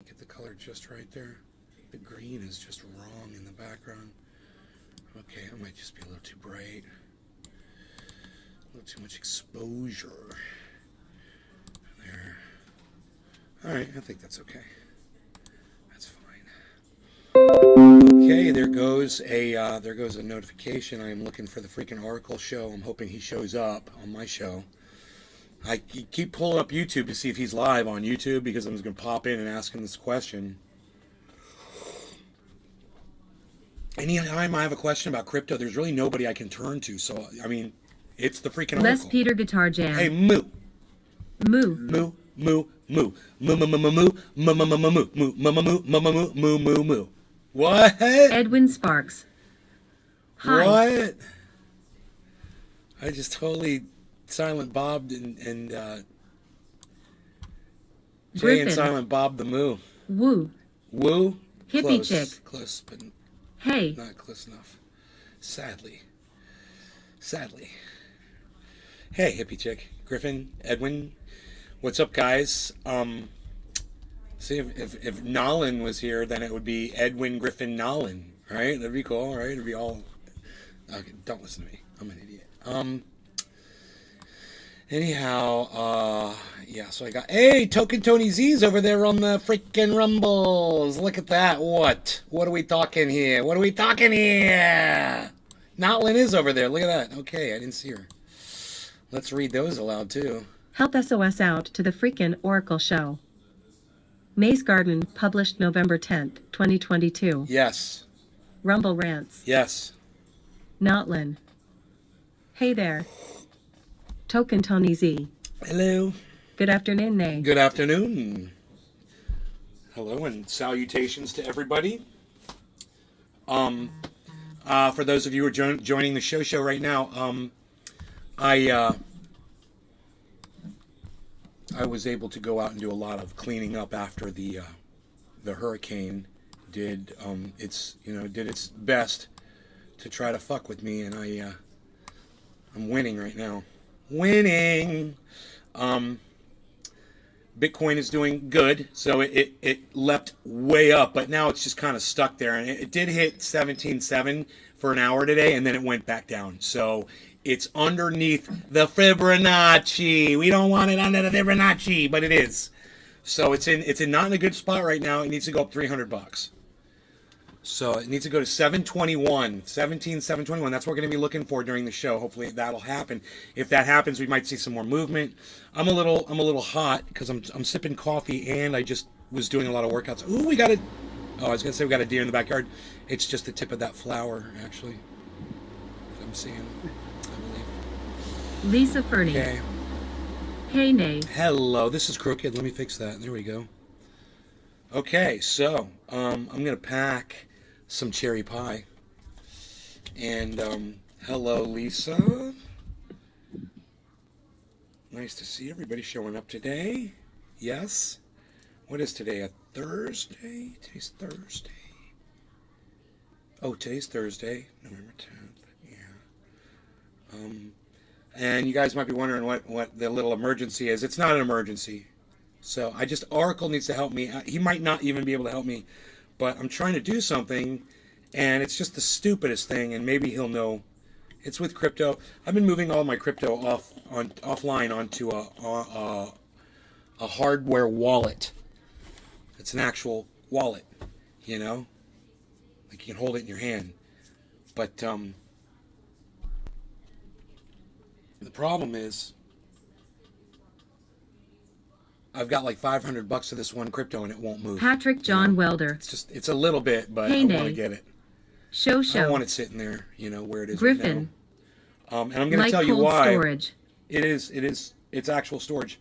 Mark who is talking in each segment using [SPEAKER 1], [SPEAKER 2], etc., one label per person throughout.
[SPEAKER 1] Get the color just right there. The green is just wrong in the background. Okay, it might just be a little too bright. A little too much exposure. There. Alright, I think that's okay. That's fine. Okay, there goes a notification. I am looking for the freaking Oracle show. I'm hoping he shows up on my show. I keep pulling up YouTube to see if he's live on YouTube because I'm just going to pop in and ask him this question. Anytime I have a question about crypto, there's really nobody I can turn to. So, I mean, it's the freaking
[SPEAKER 2] Les
[SPEAKER 1] Oracle.
[SPEAKER 2] Peter Guitar Jam.
[SPEAKER 1] Hey, moo.
[SPEAKER 2] Moo.
[SPEAKER 1] Moo, moo, moo. Moo, moo, moo, moo, moo, moo, moo, moo, moo, moo, moo, moo, moo, moo, moo, moo. What?
[SPEAKER 2] Edwin Sparks. Hi.
[SPEAKER 1] What? I just totally silent bobbed and Jay
[SPEAKER 2] Griffin.
[SPEAKER 1] and silent bob the moo.
[SPEAKER 2] Woo.
[SPEAKER 1] Woo?
[SPEAKER 2] Hippie
[SPEAKER 1] Close.
[SPEAKER 2] chick.
[SPEAKER 1] Close, but
[SPEAKER 2] Hey.
[SPEAKER 1] not close enough. Sadly. Sadly. Hey, hippie chick. Griffin, Edwin. What's up, guys? See, if Nolan was here, then it would be Edwin Griffin Nolan, right? That'd be cool, right? It'd be all... Okay, don't listen to me. I'm an idiot. Anyhow, yeah, so I got... Hey, Token Tony Z's over there on the freaking Rumbles. Look at that. What are we talking here? What are we talking here? Notlin is over there. Look at that. Okay, I didn't see her. Let's read those aloud, too.
[SPEAKER 2] Help SOS out to the Freakin Oracle show. Maze Garden, published November 10th, 2022.
[SPEAKER 1] Yes.
[SPEAKER 2] Rumble Rants.
[SPEAKER 1] Yes.
[SPEAKER 2] Notlin. Hey there. Token Tony Z.
[SPEAKER 1] Hello.
[SPEAKER 2] Good afternoon, Nay.
[SPEAKER 1] Good afternoon. Hello and salutations to everybody. For those of you who are joining the show right now, I was able to go out and do a lot of cleaning up after the hurricane did its best to try to fuck with me, and I'm winning right now. Winning. Bitcoin is doing good, so it leapt way up, but now it's just kind of stuck there, and it did hit 17.7 for an hour today, and then it went back down. So it's underneath the Fibonacci. We don't want it under the Fibonacci, but it is. So it's not in a good spot right now. It needs to go up $300. So it needs to go to 721, 721. That's what we're going to be looking for during the show. Hopefully that'll happen. If that happens, we might see some more movement. I'm a little hot because I'm sipping coffee and I just was doing a lot of workouts. Ooh, I was going to say we got a deer in the backyard. It's just the tip of that flower, actually. I'm seeing, I believe.
[SPEAKER 2] Lisa Fernie.
[SPEAKER 1] Okay.
[SPEAKER 2] Hey, Nay.
[SPEAKER 1] Hello, this is crooked. Let me fix that. There we go. Okay, so I'm going to pack some cherry pie. And hello, Lisa. Nice to see everybody showing up today. Yes. What is today? A Thursday? Today's Thursday. Oh, today's Thursday, November 10th. Yeah. And you guys might be wondering what the little emergency is. It's not an emergency. So Oracle needs to help me. He might not even be able to help me, but I'm trying to do something, and it's just the stupidest thing, and maybe he'll know. It's with crypto. I've been moving all my crypto offline onto a hardware wallet. It's an actual wallet, you know? Like you can hold it in your hand. But the problem is I've got like $500 of this one crypto and it won't move.
[SPEAKER 2] Patrick John Welder.
[SPEAKER 1] It's a little bit, but
[SPEAKER 2] Hey,
[SPEAKER 1] I want to
[SPEAKER 2] Nay.
[SPEAKER 1] get it.
[SPEAKER 2] Show.
[SPEAKER 1] I don't want it sitting there, where it is
[SPEAKER 2] Griffin.
[SPEAKER 1] right now. And I'm going to
[SPEAKER 2] Like
[SPEAKER 1] tell you
[SPEAKER 2] cold
[SPEAKER 1] why.
[SPEAKER 2] storage.
[SPEAKER 1] It's actual storage.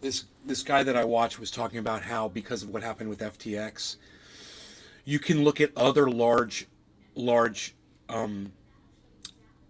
[SPEAKER 1] This guy that I watched was talking about how because of what happened with FTX, you can look at other large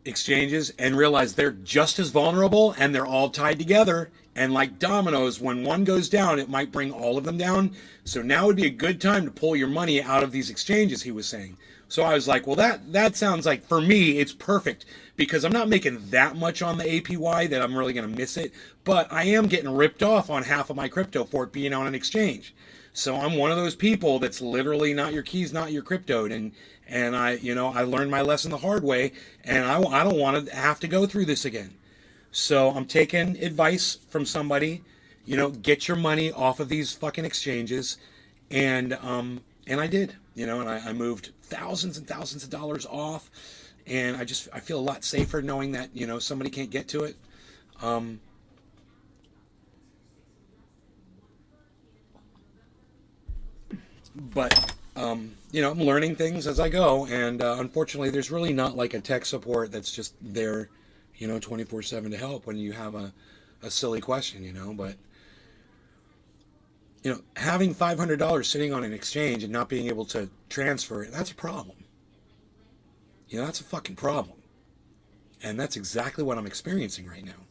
[SPEAKER 1] exchanges and realize they're just as vulnerable and they're all tied together And like dominoes, when one goes down, it might bring all of them down. So now would be a good time to pull your money out of these exchanges, he was saying. So I was like, well, that sounds like, for me, it's perfect because I'm not making that much on the APY that I'm really going to miss it. But I am getting ripped off on half of my crypto for it being on an exchange. So I'm one of those people that's literally not your keys, not your crypto. And I, I learned my lesson the hard way, and I don't want to have to go through this again. So I'm taking advice from somebody, get your money off of these fucking exchanges. And I did, and I moved thousands and thousands of dollars off. And I feel a lot safer knowing that, somebody can't get to it. But I'm learning things as I go. And unfortunately, there's really not like a tech support that's just there 24/7 to help when you have a silly question, but having $500 sitting on an exchange and not being able to transfer it, that's a problem. That's a fucking problem. And that's exactly what I'm experiencing right now.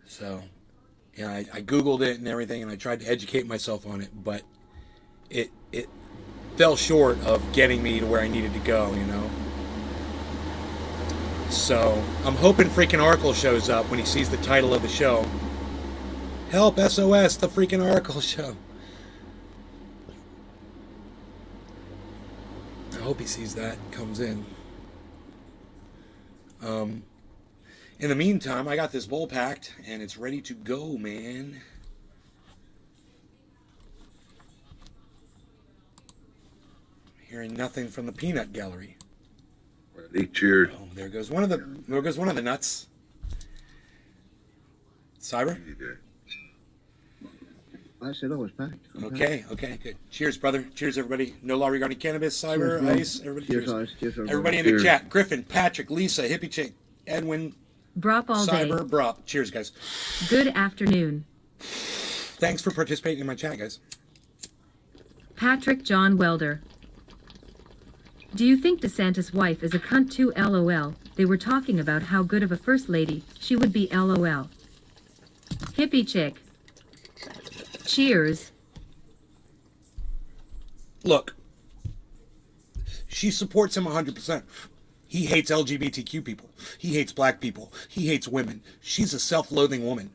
[SPEAKER 1] So, I Googled it and everything, and I tried to educate myself on it, but it fell short of getting me to where I needed to go, So I'm hoping Freakin Oracle shows up when he sees the title of the show. Help, SOS, the Freakin Oracle show. I hope he sees that, comes in. In the meantime, I got this bowl packed, and it's ready to go, man. Hearing nothing from the peanut gallery.
[SPEAKER 3] Cheers.
[SPEAKER 1] Oh, there goes one of the nuts. Cyber?
[SPEAKER 4] I said I was packed.
[SPEAKER 1] Okay, good. Cheers, brother. Cheers, everybody. No law regarding cannabis, Cyber,
[SPEAKER 4] Cheers,
[SPEAKER 1] Ice, everybody.
[SPEAKER 4] Cheers, Ice. Cheers,
[SPEAKER 1] everybody in the chat. Griffin, Patrick, Lisa, Hippie Chick, Edwin,
[SPEAKER 2] Brop all day.
[SPEAKER 1] Cyber, Brop. Cheers, guys.
[SPEAKER 2] Good afternoon.
[SPEAKER 1] Thanks for participating in my chat, guys.
[SPEAKER 2] Patrick John Welder. Do you think DeSantis' wife is a cunt too? LOL. They were talking about how good of a first lady she would be. LOL. Hippie chick. Cheers.
[SPEAKER 1] Look, she supports him 100%. He hates LGBTQ people. He hates black people. He hates women. She's a self-loathing woman.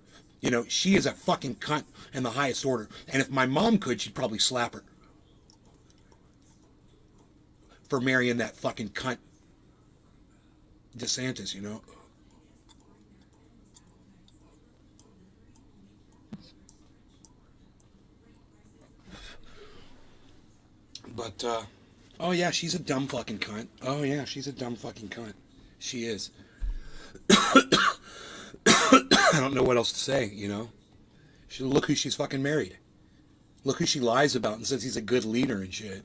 [SPEAKER 1] She is a fucking cunt in the highest order. And if my mom could, she'd probably slap her for marrying that fucking cunt DeSantis, But, oh yeah, she's a dumb fucking cunt. Oh yeah, she's a dumb fucking cunt. She is. I don't know what else to say, Look who she's fucking married. Look who she lies about and says he's a good leader and shit.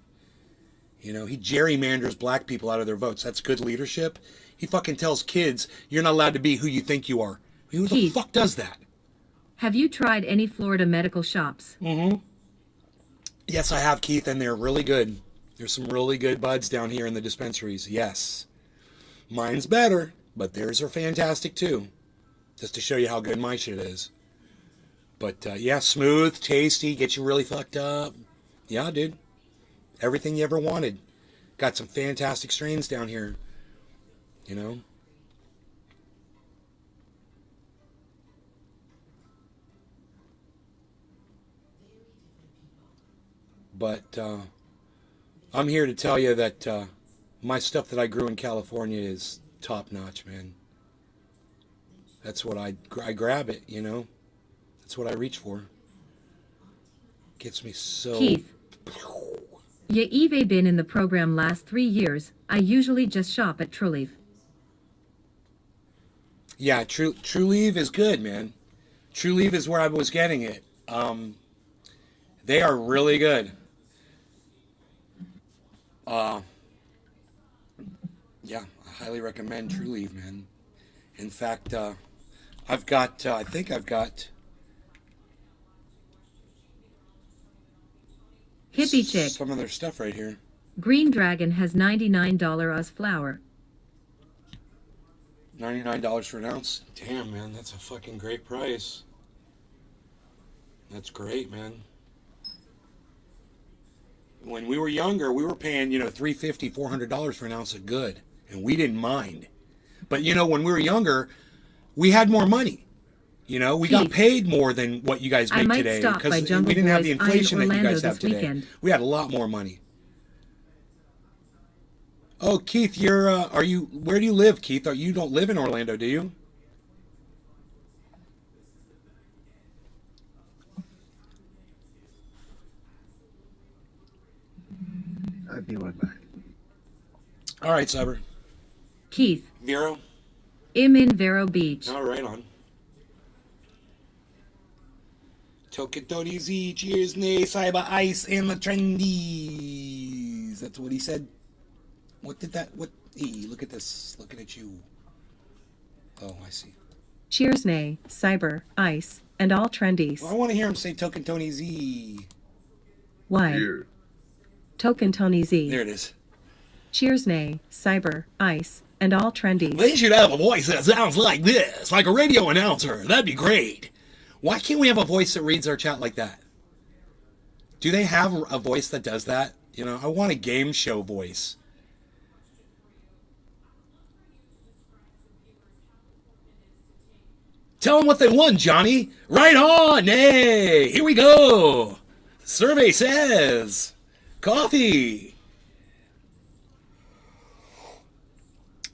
[SPEAKER 1] He gerrymanders black people out of their votes. That's good leadership. He fucking tells kids, you're not allowed to be who you think you are. Who the fuck does that?
[SPEAKER 2] Have you tried any Florida medical shops?
[SPEAKER 1] Mm-hmm. Yes, I have, Keith, and they're really good. There's some really good buds down here in the dispensaries. Yes. Mine's better, but theirs are fantastic too. Just to show you how good my shit is. But, yeah, smooth, tasty, get you really fucked up. Yeah, dude. Everything you ever wanted. Got some fantastic strains down here. But I'm here to tell you that my stuff that I grew in California is top notch, man. That's what I grab it, That's what I reach for. Gets me so...
[SPEAKER 2] Keith. Yeah, Eve been in the program last 3 years. I usually just shop at Trulieve.
[SPEAKER 1] Yeah, Trulieve is good, man. Trulieve is where I was getting it. They are really good. Yeah, I highly recommend Trulieve, man. In fact, I've got, I think I've got
[SPEAKER 2] Hippie chick.
[SPEAKER 1] some of their stuff right here.
[SPEAKER 2] Green Dragon has $99 Oz flour.
[SPEAKER 1] $99 for an ounce. Damn, man, that's a fucking great price. That's great, man. When we were younger, we were paying, $350, $400 for an ounce of good, and we didn't mind. But, when we were younger, we had more money. We got paid more than what you guys make today because we didn't have the inflation that you guys have today. We had a lot more money. Oh, Keith, where do you live, Keith? You don't live in Orlando, do you?
[SPEAKER 3] I'll be right back.
[SPEAKER 1] All right, Cyber.
[SPEAKER 2] Keith.
[SPEAKER 1] Vero?
[SPEAKER 2] I'm in Vero Beach.
[SPEAKER 1] All right, on. Tokito Z, cheers, nay, Cyber Ice, and the trendies. That's what he said. Hey, look at this. Looking at you. Oh, I see.
[SPEAKER 4] Cheers, nay, Cyber, Ice, and all trendies.
[SPEAKER 1] Well, I want to hear him say Token Tony Z.
[SPEAKER 4] Why?
[SPEAKER 3] Cheers.
[SPEAKER 4] Token Tony Z.
[SPEAKER 1] There it is.
[SPEAKER 4] Cheers, nay, Cyber, Ice, and all trendies.
[SPEAKER 1] They should have a voice that sounds like this, like a radio announcer. That'd be great. Why can't we have a voice that reads our chat like that? Do they have a voice that does that? I want a game show voice. Tell them what they won, Johnny. Right on. Hey, here we go. Survey says coffee.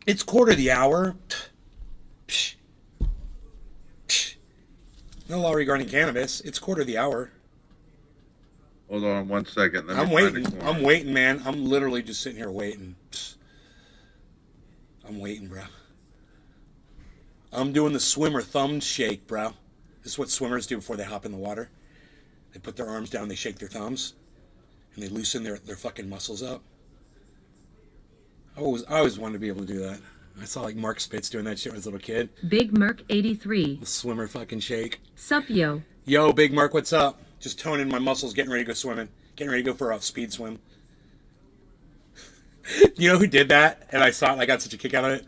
[SPEAKER 1] It's quarter the hour. Psh. Psh. No law regarding cannabis. It's quarter the hour.
[SPEAKER 3] Hold on 1 second. Let me
[SPEAKER 1] I'm
[SPEAKER 3] find
[SPEAKER 1] waiting.
[SPEAKER 3] a corner.
[SPEAKER 1] I'm waiting, man. I'm literally just sitting here waiting. Psh. I'm waiting, bro. I'm doing the swimmer thumb shake, bro. This is what swimmers do before they hop in the water. They put their arms down, they shake their thumbs, and they loosen their fucking muscles up. I always wanted to be able to do that. I saw like Mark Spitz doing that shit when I was a little kid.
[SPEAKER 2] Big Merc 83.
[SPEAKER 1] The swimmer fucking shake.
[SPEAKER 2] Sup, yo.
[SPEAKER 1] Yo, Big Mark, what's up? Just toning my muscles, getting ready to go swimming. Getting ready to go for a speed swim. You know who did that? And I saw it and I got such a kick out of it?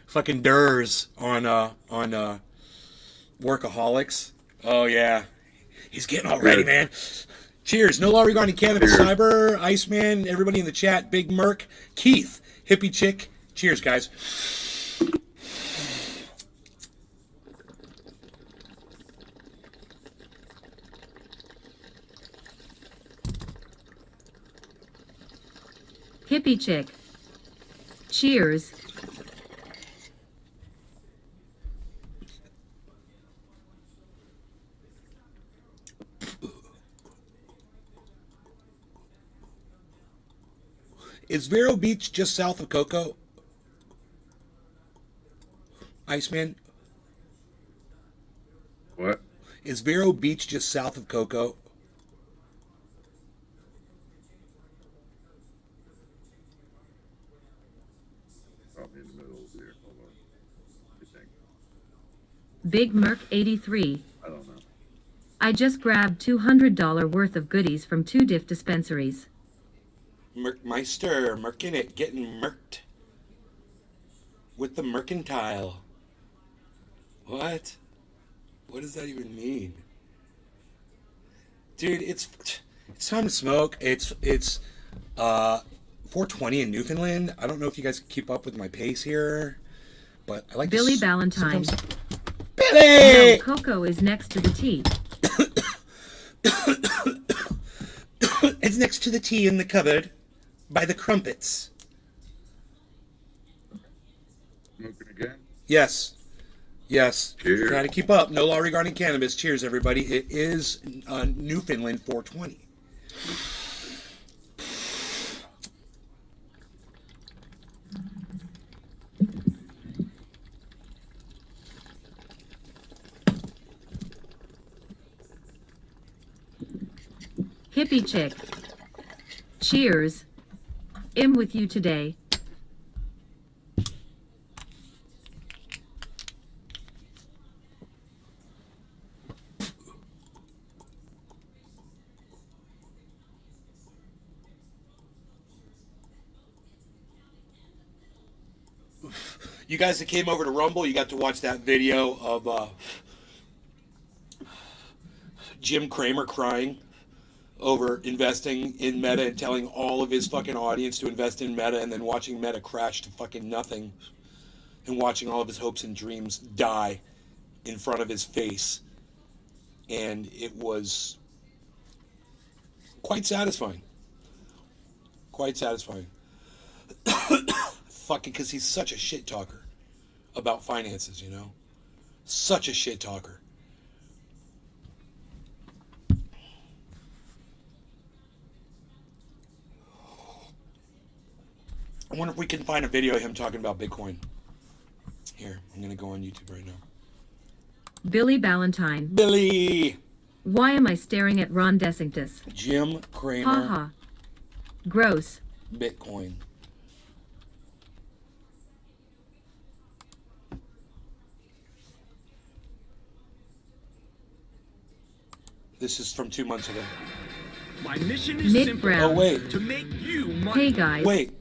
[SPEAKER 1] Fucking Durs on Workaholics. Oh, yeah. He's getting all ready, man. Cheers. No law regarding cannabis.
[SPEAKER 3] Cheers.
[SPEAKER 1] Cyber, Iceman, everybody in the chat, Big Merc, Keith, Hippie Chick. Cheers, guys.
[SPEAKER 2] Hippie chick. Cheers.
[SPEAKER 1] Is Vero Beach just south of Cocoa? Iceman?
[SPEAKER 3] What?
[SPEAKER 1] Is Vero Beach just south of Cocoa?
[SPEAKER 3] Probably in the middle of here. Hold on. What do you think?
[SPEAKER 2] Big Merc 83.
[SPEAKER 3] I don't know.
[SPEAKER 2] I just grabbed $200 worth of goodies from 2 diff dispensaries.
[SPEAKER 1] Merkmeister, merkin it, getting merked. With the mercantile. What? What does that even mean? Dude, it's time to smoke. It's 4:20 in Newfoundland. I don't know if you guys keep up with my pace here, but I like
[SPEAKER 2] Billy
[SPEAKER 1] to
[SPEAKER 2] Ballantyne.
[SPEAKER 1] Billy!
[SPEAKER 2] No, Coco is next to the tea.
[SPEAKER 1] It's next to the tea in the cupboard by the crumpets.
[SPEAKER 3] Smoking again?
[SPEAKER 1] Yes. Yes.
[SPEAKER 3] Cheers.
[SPEAKER 1] Try to keep up. No law regarding cannabis. Cheers, everybody. It is Newfoundland 420.
[SPEAKER 2] Hippie chick. Cheers. I'm with you today.
[SPEAKER 1] You guys that came over to Rumble, you got to watch that video of Jim Cramer crying over investing in Meta and telling all of his fucking audience to invest in Meta, and then watching Meta crash to fucking nothing and watching all of his hopes and dreams die in front of his face. And it was quite satisfying. Quite satisfying. Fucking, because he's such a shit talker about finances, you know? Such a shit talker. I wonder if we can find a video of him talking about Bitcoin. Here, I'm going to go on YouTube right now.
[SPEAKER 2] Billy Ballantyne.
[SPEAKER 1] Billy!
[SPEAKER 2] Why am I staring at Ron DeSantis?
[SPEAKER 1] Jim Cramer.
[SPEAKER 2] Haha. Gross.
[SPEAKER 1] Bitcoin. This is from 2 months ago.
[SPEAKER 5] My mission is
[SPEAKER 2] Nick
[SPEAKER 5] simple.
[SPEAKER 2] Brown.
[SPEAKER 1] Oh, wait.
[SPEAKER 5] To make you money.
[SPEAKER 2] Hey guys.
[SPEAKER 1] Wait.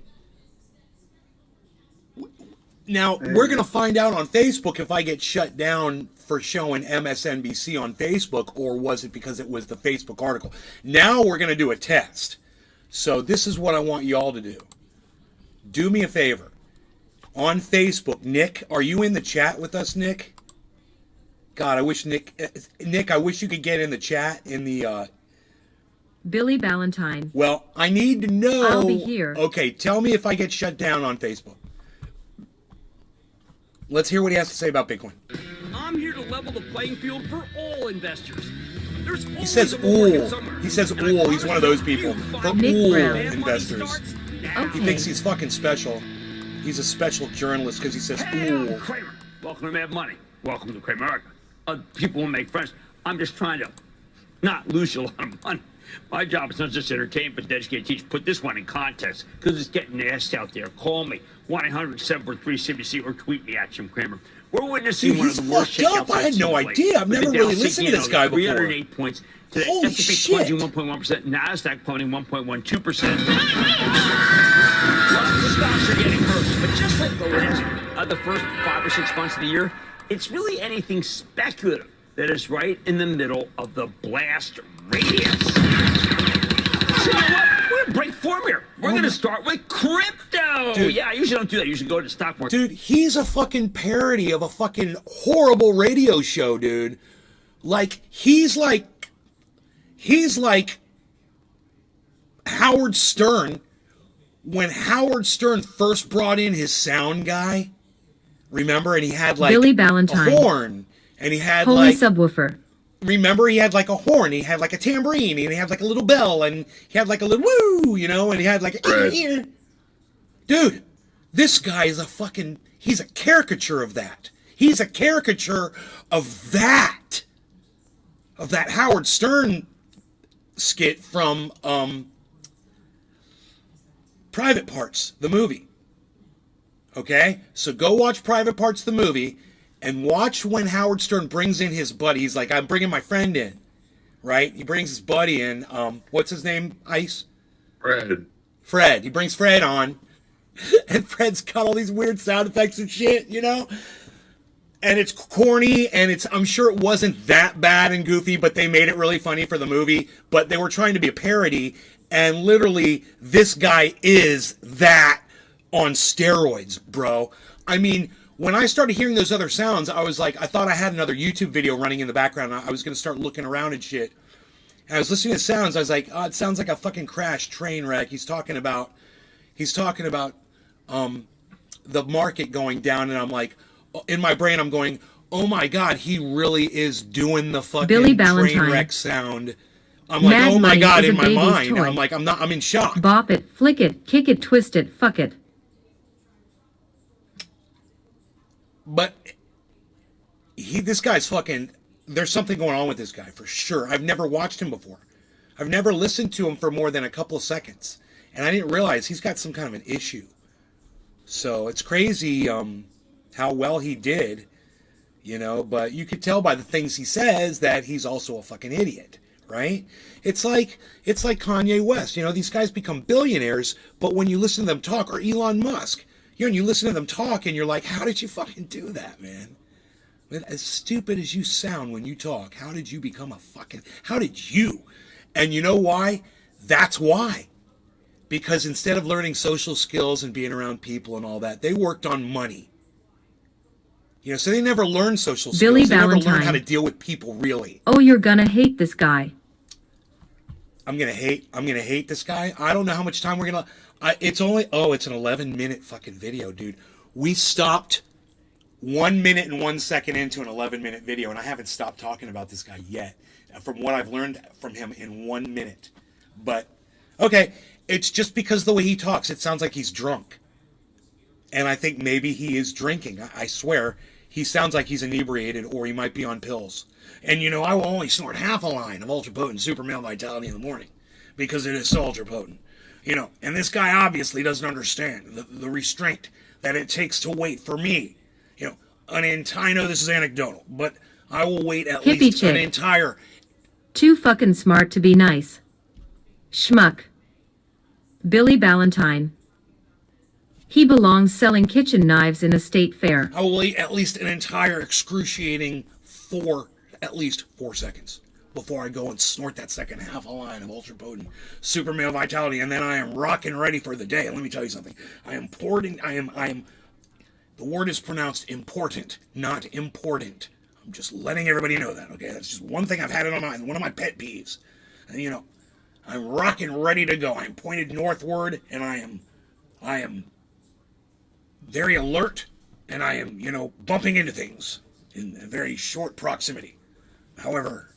[SPEAKER 1] Now, we're going to find out on Facebook if I get shut down for showing MSNBC on Facebook, or was it because it was the Facebook article. Now we're going to do a test. So this is what I want you all to do. Do me a favor. On Facebook, Nick, are you in the chat with us, Nick? God, I wish Nick, I wish you could get in the chat in the,
[SPEAKER 2] Billy Ballantyne.
[SPEAKER 1] well, I need to know.
[SPEAKER 2] I'll be here.
[SPEAKER 1] Okay, tell me if I get shut down on Facebook. Let's hear what he has to say about Bitcoin.
[SPEAKER 5] I'm here to level the playing field for all investors. There's
[SPEAKER 1] He says "ooh." He says "ooh." He's one of those people. For
[SPEAKER 2] Nick
[SPEAKER 1] "ooh"
[SPEAKER 2] Brown.
[SPEAKER 1] investors. He
[SPEAKER 2] Okay.
[SPEAKER 1] thinks he's fucking special. He's a special journalist because he says "ooh."
[SPEAKER 5] Kramer, welcome to Mad Money. Welcome to Kramer. People will make friends. I'm just trying to not lose you a lot of money. My job is not just to entertain, but to educate, teach. Put this one in context because it's getting nasty out there. Call me 1-800-743-CBC or tweet me at Jim Kramer. We're witnessing
[SPEAKER 1] Dude,
[SPEAKER 5] one of
[SPEAKER 1] he's
[SPEAKER 5] the worst
[SPEAKER 1] fucked up.
[SPEAKER 5] shakeouts
[SPEAKER 1] I had
[SPEAKER 5] I've
[SPEAKER 1] no
[SPEAKER 5] seen lately.
[SPEAKER 1] idea. I've
[SPEAKER 5] With
[SPEAKER 1] never
[SPEAKER 5] the
[SPEAKER 1] really
[SPEAKER 5] Dow
[SPEAKER 1] listened to this
[SPEAKER 5] sinking
[SPEAKER 1] guy
[SPEAKER 5] another
[SPEAKER 1] before.
[SPEAKER 5] 308 points. Today,
[SPEAKER 1] Holy
[SPEAKER 5] S&P
[SPEAKER 1] shit.
[SPEAKER 5] plunging 1.1%. Nasdaq plummeting 1.12%. Lots of stocks are getting hurt, but just like the first 5 or 6 months of the year, it's really anything speculative that is right in the middle of the blast radius. So you know what? We're gonna break form here. We're gonna start with crypto.
[SPEAKER 1] Dude.
[SPEAKER 5] Yeah, I usually don't do that. I usually go to the stock market.
[SPEAKER 1] Dude, he's a fucking parody of a fucking horrible radio show, dude. Like, he's like Howard Stern when Howard Stern first brought in his sound guy. Remember? And he had like
[SPEAKER 2] Billy
[SPEAKER 1] a
[SPEAKER 2] Ballantyne.
[SPEAKER 1] horn. And he had
[SPEAKER 2] Holy
[SPEAKER 1] like,
[SPEAKER 2] subwoofer.
[SPEAKER 1] remember, he had like a horn, he had like a tambourine, and he had like a little bell, and he had like a little woo, you know, and he had like a
[SPEAKER 3] Right.
[SPEAKER 1] Dude, this guy is a fucking, he's a caricature of that. He's a caricature of that Howard Stern skit from Private Parts, the movie. Okay? So go watch Private Parts, the movie, and watch when Howard Stern brings in his buddy. He's like, I'm bringing my friend in, right? He brings his buddy in. What's his name, Ice? Fred. He brings Fred on, and Fred's got all these weird sound effects and shit, you know? And it's corny, and I'm sure it wasn't that bad and goofy, but they made it really funny for the movie. But they were trying to be a parody, and literally, this guy is that on steroids, bro. I mean, when I started hearing those other sounds, I was like, I thought I had another YouTube video running in the background. I was going to start looking around and shit. And I was listening to sounds. I was like, oh, it sounds like a fucking crash train wreck. He's talking about the market going down. And I'm like, in my brain, I'm going, oh my God, he really is doing the fucking
[SPEAKER 2] Billy
[SPEAKER 1] train
[SPEAKER 2] Ballantyne.
[SPEAKER 1] wreck sound. I'm like,
[SPEAKER 2] Mad
[SPEAKER 1] oh my
[SPEAKER 2] Money
[SPEAKER 1] God,
[SPEAKER 2] is a
[SPEAKER 1] in my
[SPEAKER 2] baby's
[SPEAKER 1] mind.
[SPEAKER 2] toy.
[SPEAKER 1] I'm like, I'm in shock.
[SPEAKER 2] Bop it, flick it, kick it, twist it, fuck it.
[SPEAKER 1] But this guy's fucking, there's something going on with this guy for sure. I've never watched him before. I've never listened to him for more than a couple of seconds. And I didn't realize he's got some kind of an issue. So it's crazy how well he did, you know, but you could tell by the things he says that he's also a fucking idiot, right? It's like Kanye West, you know, these guys become billionaires, but when you listen to them talk, or Elon Musk, And you listen to them talk, and you're like, how did you fucking do that, man? As stupid as you sound when you talk, how did you become how did you? And you know why? That's why. Because instead of learning social skills and being around people and all that, they worked on money. So they never learned social skills.
[SPEAKER 2] Billy
[SPEAKER 1] They never
[SPEAKER 2] Valentine.
[SPEAKER 1] learned how to deal with people, really.
[SPEAKER 2] Oh, you're gonna hate this guy.
[SPEAKER 1] I'm gonna hate this guy. I don't know how much time we're gonna. It's an 11-minute fucking video, dude. We stopped 1 minute and 1 second into an 11-minute video, and I haven't stopped talking about this guy yet. From what I've learned from him in 1 minute, but okay, it's just because the way he talks, it sounds like he's drunk, and I think maybe he is drinking. I swear, he sounds like he's inebriated, or he might be on pills. And I will only snort half a line of ultra potent super male vitality in the morning because it is so ultra potent. And this guy obviously doesn't understand the restraint that it takes to wait for me. I know this is anecdotal, but I will wait at
[SPEAKER 2] Hippie
[SPEAKER 1] least
[SPEAKER 2] chick.
[SPEAKER 1] an entire.
[SPEAKER 2] Too fucking smart to be nice. Schmuck. Billy Valentine. He belongs selling kitchen knives in a state fair.
[SPEAKER 1] I will wait at least an entire excruciating at least 4 seconds before I go and snort that second half a line of ultra potent super male vitality, and then I am rocking ready for the day. And let me tell you something. The word is pronounced important, not important. I'm just letting everybody know that, okay? That's just one thing I've had it on one of my pet peeves. And, I'm rocking ready to go. I'm pointed northward, and I am very alert, and I am, bumping into things in a very short proximity. However,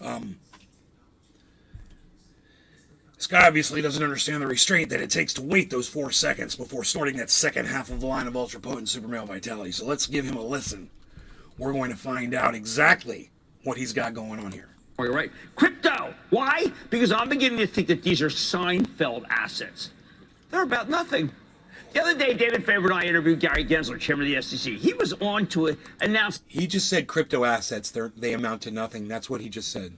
[SPEAKER 1] this guy obviously doesn't understand the restraint that it takes to wait those 4 seconds before snorting that second half of the line of ultra potent super male vitality. So let's give him a listen. We're going to find out exactly what he's got going on here.
[SPEAKER 5] Oh, you're right. Crypto. Why? Because I'm beginning to think that these are Seinfeld assets. They're about nothing. The other day, David Faber and I interviewed Gary Gensler, chairman of the SEC. He was on to announce.
[SPEAKER 1] He just said crypto assets, they amount to nothing. That's what he just said.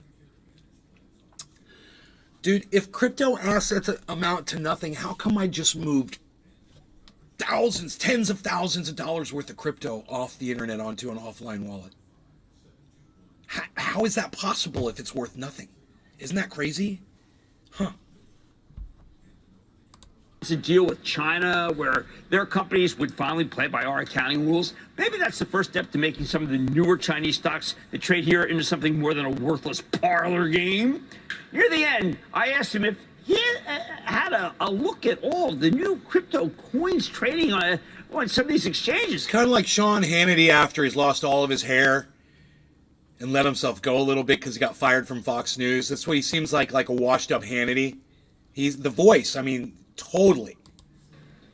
[SPEAKER 1] Dude, if crypto assets amount to nothing, how come I just moved thousands, tens of thousands of dollars worth of crypto off the internet onto an offline wallet? How is that possible if it's worth nothing? Isn't that crazy? Huh.
[SPEAKER 5] It's a deal with China where their companies would finally play by our accounting rules. Maybe that's the first step to making some of the newer Chinese stocks that trade here into something more than a worthless parlor game. Near the end, I asked him if he had a look at all the new crypto coins trading on some of these exchanges.
[SPEAKER 1] Kind of like Sean Hannity after he's lost all of his hair and let himself go a little bit because he got fired from Fox News. That's what he seems like a washed up Hannity. He's the voice. I mean, totally.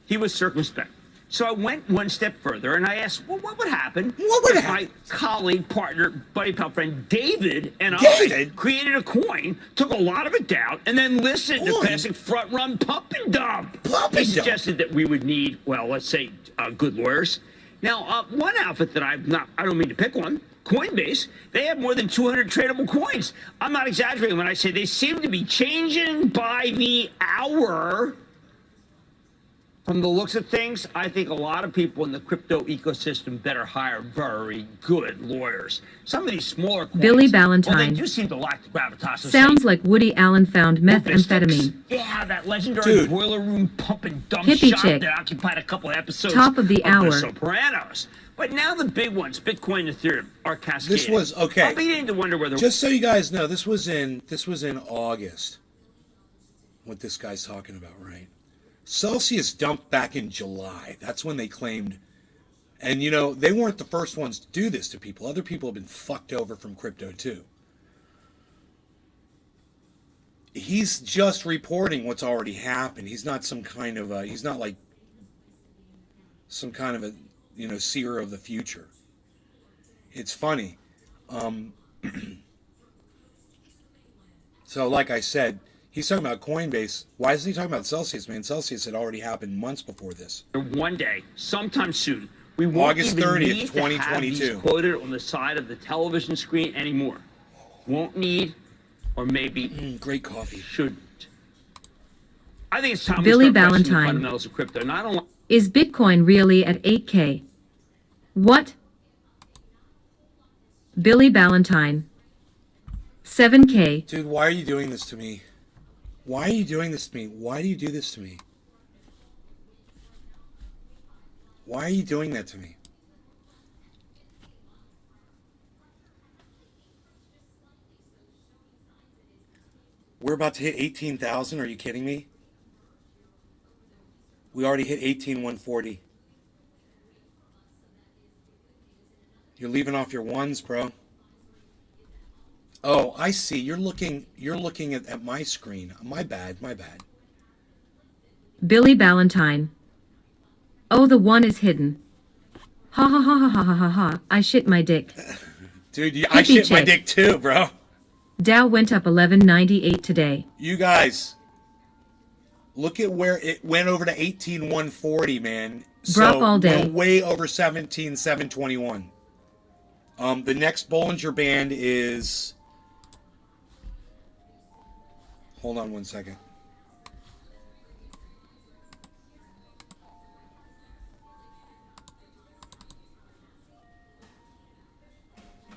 [SPEAKER 5] He was circumspect. So I went one step further and I asked, well, what would happen
[SPEAKER 1] if
[SPEAKER 5] my colleague, partner, buddy, pal friend David and
[SPEAKER 1] David?
[SPEAKER 5] I created a coin, took a lot of it down, and then listened to classic front run pump and dump. He suggested that we would need, well, let's say, good lawyers. Now, one outfit that I don't mean to pick on, Coinbase, they have more than 200 tradable coins. I'm not exaggerating when I say they seem to be changing by the hour. From the looks of things, I think a lot of people in the crypto ecosystem better hire very good lawyers. Some of these smaller coins,
[SPEAKER 2] Billy Valentine.
[SPEAKER 5] well, they do seem to lack the gravitas of
[SPEAKER 2] Sounds like Woody Allen found methamphetamine.
[SPEAKER 5] Yeah, that legendary boiler room pump and dump
[SPEAKER 2] Hippie
[SPEAKER 5] shop
[SPEAKER 2] chick.
[SPEAKER 5] that occupied a couple of episodes
[SPEAKER 2] Top of the hour.
[SPEAKER 5] The Sopranos. But now the big ones, Bitcoin and Ethereum, are cascading.
[SPEAKER 1] This was okay.
[SPEAKER 5] I'm beginning to wonder whether.
[SPEAKER 1] Just so you guys know, this was in August. What this guy's talking about, right? Celsius dumped back in July. That's when they claimed. And, they weren't the first ones to do this to people. Other people have been fucked over from crypto, too. He's just reporting what's already happened. He's not some kind of a seer of the future. It's funny. So, like I said, he's talking about Coinbase. Why isn't he talking about Celsius, man? Celsius had already happened months before this.
[SPEAKER 5] One day, sometime soon, we won't
[SPEAKER 1] August
[SPEAKER 5] even
[SPEAKER 1] 30th,
[SPEAKER 5] need
[SPEAKER 1] 2022.
[SPEAKER 5] to have these quoted on the side of the television screen anymore. Won't need, or maybe
[SPEAKER 1] Great coffee.
[SPEAKER 5] shouldn't. I think it's time
[SPEAKER 2] Billy
[SPEAKER 5] we start questioning the
[SPEAKER 2] Valentine.
[SPEAKER 5] fundamentals of crypto. Not only
[SPEAKER 2] Is Bitcoin really at 8K? What? Billy Ballantyne. 7K.
[SPEAKER 1] Dude, why are you doing this to me? Why are you doing this to me? Why do you do this to me? Why are you doing that to me? We're about to hit 18,000. Are you kidding me? We already hit 18,140. You're leaving off your ones, bro. Oh, I see. You're looking at my screen. My bad, my bad.
[SPEAKER 2] Billy Ballantyne. Oh, the one is hidden. Ha ha ha ha ha ha ha ha. I shit my dick.
[SPEAKER 1] Dude, I
[SPEAKER 2] Hippie
[SPEAKER 1] shit my
[SPEAKER 2] chick.
[SPEAKER 1] dick too, bro.
[SPEAKER 2] Dow went up 1198 today.
[SPEAKER 1] You guys, look at where it went over to 18,140, man.
[SPEAKER 2] Drop
[SPEAKER 1] So
[SPEAKER 2] all day.
[SPEAKER 1] we're way over 17,721. The next Bollinger Band is. Hold on one second.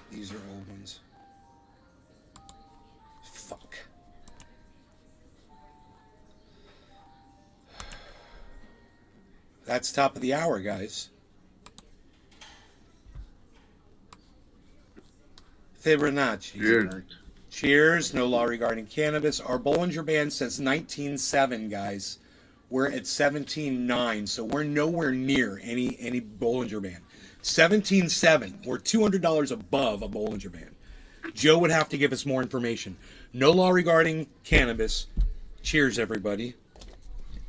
[SPEAKER 1] These are old ones. Fuck. That's top of the hour, guys. Fibonacci.
[SPEAKER 3] Cheers.
[SPEAKER 1] Cheers. No law regarding cannabis. Our Bollinger Band says 19.7, guys. We're at 17.9, so we're nowhere near any Bollinger Band. 17.7. We're $200 above a Bollinger Band. Joe would have to give us more information. No law regarding cannabis. Cheers, everybody.